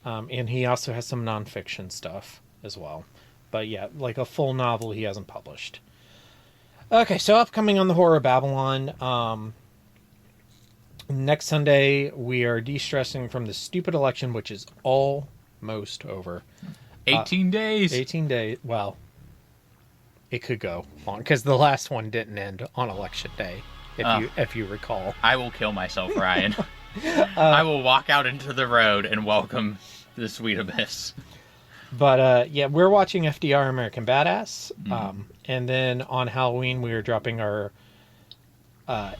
And he also has some nonfiction stuff as well. But yeah, like a full novel he hasn't published. Okay, so upcoming on the Horror of Babylon. Next Sunday, we are de-stressing from the stupid election, which is almost over. 18 days. 18 days. Well, it could go on, because the last one didn't end on election day, if you recall. I will kill myself, Ryan. I will walk out into the road and welcome the sweet abyss. But yeah, we're watching FDR American Badass. And then on Halloween, we are dropping our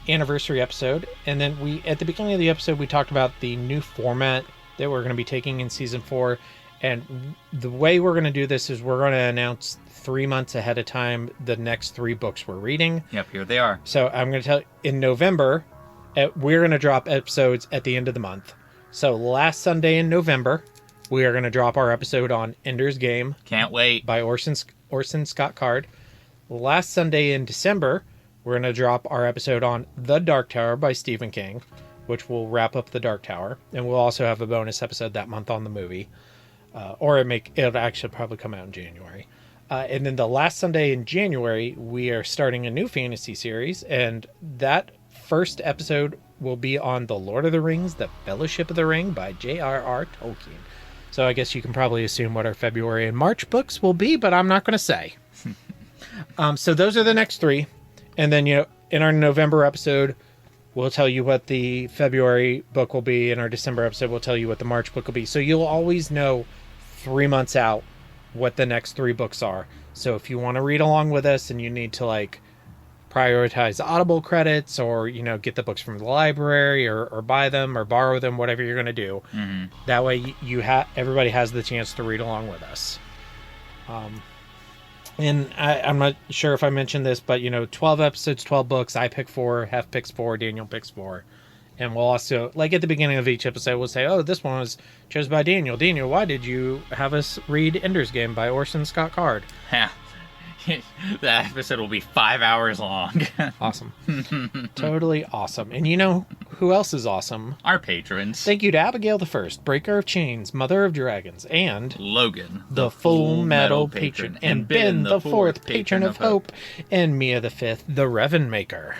anniversary episode. And then at the beginning of the episode, we talked about the new format that we're going to be taking in season 4. And the way we're going to do this is we're going to announce 3 months ahead of time the next 3 books we're reading. Yep, here they are. So I'm going to tell you, in November, we're going to drop episodes at the end of the month. So last Sunday in November, we are going to drop our episode on Ender's Game. Can't wait. By Orson Scott Card. Last Sunday in December, we're going to drop our episode on The Dark Tower by Stephen King, which will wrap up The Dark Tower. And we'll also have a bonus episode that month on the movie. It'll actually probably come out in January. And then the last Sunday in January, we are starting a new fantasy series, and that first episode will be on The Lord of the Rings, The Fellowship of the Ring by J.R.R. Tolkien. So I guess you can probably assume what our February and March books will be, but I'm not going to say. So those are the next 3. And then, in our November episode, we'll tell you what the February book will be. In our December episode, we'll tell you what the March book will be. So you'll always know 3 months out what the next 3 books are. So if you want to read along with us and you need to like prioritize Audible credits or, you know, get the books from the library or buy them or borrow them, whatever you're going to do. Mm-hmm. That way everybody has the chance to read along with us. And I'm not sure if I mentioned this, but, you know, 12 episodes, 12 books. I pick 4, Hef picks 4, Daniel picks 4. And we'll also, like at the beginning of each episode, we'll say, oh, this one was chosen by Daniel. Daniel, why did you have us read Ender's Game by Orson Scott Card? Yeah. That episode will be 5 hours long. Awesome. Totally awesome. And you know who else is awesome? Our patrons. Thank you to Abigail the First, Breaker of Chains, Mother of Dragons, and Logan, the Full Metal Patron, and Ben the Fourth, Patron of Hope, and Mia the Fifth, the Revan Maker.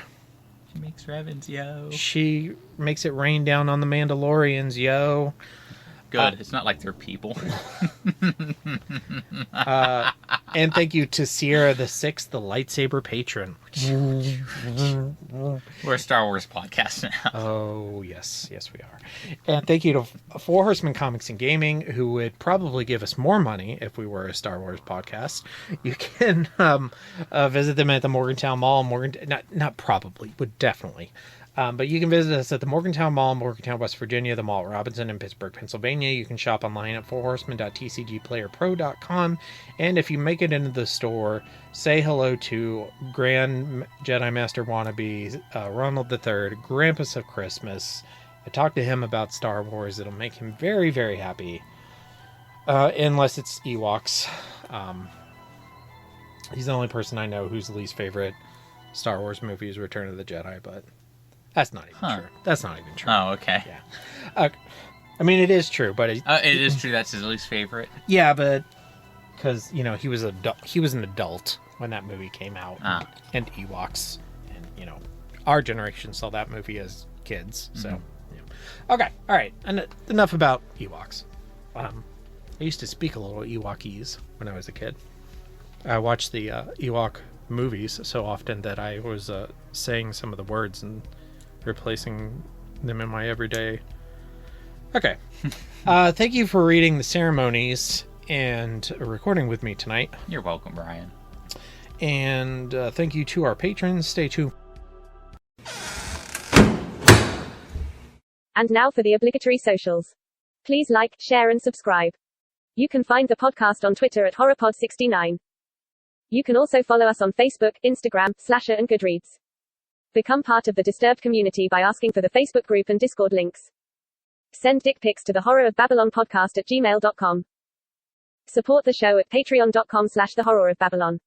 She makes Revens, yo. She makes it rain down on the Mandalorians, yo. Good. It's not like they're people. And thank you to Sierra the Sixth, the lightsaber patron. We're a Star Wars podcast now. Oh, yes. Yes, we are. And thank you to Four Horsemen Comics and Gaming, who would probably give us more money if we were a Star Wars podcast. You can visit them at the Morgantown Mall. Not probably, would definitely. But you can visit us at the Morgantown Mall, Morgantown, West Virginia, the Mall at Robinson in Pittsburgh, Pennsylvania. You can shop online at fourhorsemen.tcgplayerpro.com. And if you make it into the store, say hello to Grand Jedi Master Wannabe, Ronald III, Grampus of Christmas. I talked to him about Star Wars. It'll make him very, very happy. Unless it's Ewoks. He's the only person I know whose least favorite Star Wars movie is Return of the Jedi, but... that's not even true. That's not even true. Oh, okay. Yeah. I mean, it is true, but... it is true that's his least favorite? Yeah, but... because, you know, he was an adult when that movie came out. And Ewoks. And, you know, our generation saw that movie as kids. So, yeah. Okay. All right. Enough about Ewoks. I used to speak a little Ewokese when I was a kid. I watched the Ewok movies so often that I was saying some of the words and... replacing them in my everyday. Okay. Thank you for reading the Ceremonies and recording with me tonight. You're welcome, Brian. And thank you to our patrons. Stay tuned. And now for the obligatory socials. Please like, share, and subscribe. You can find the podcast on Twitter at HorrorPod69. You can also follow us on Facebook, Instagram, Slasher, and Goodreads. Become part of the Disturbed community by asking for the Facebook group and Discord links. Send dick pics to the Horror of Babylon podcast at gmail.com. Support the show at patreon.com/the Horror of Babylon.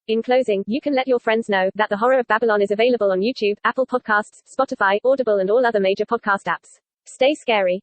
In closing, you can let your friends know that the Horror of Babylon is available on YouTube, Apple Podcasts, Spotify, Audible, and all other major podcast apps. Stay scary.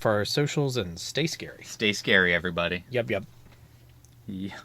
for our socials and stay scary. Stay scary, everybody. Yep. Yeah.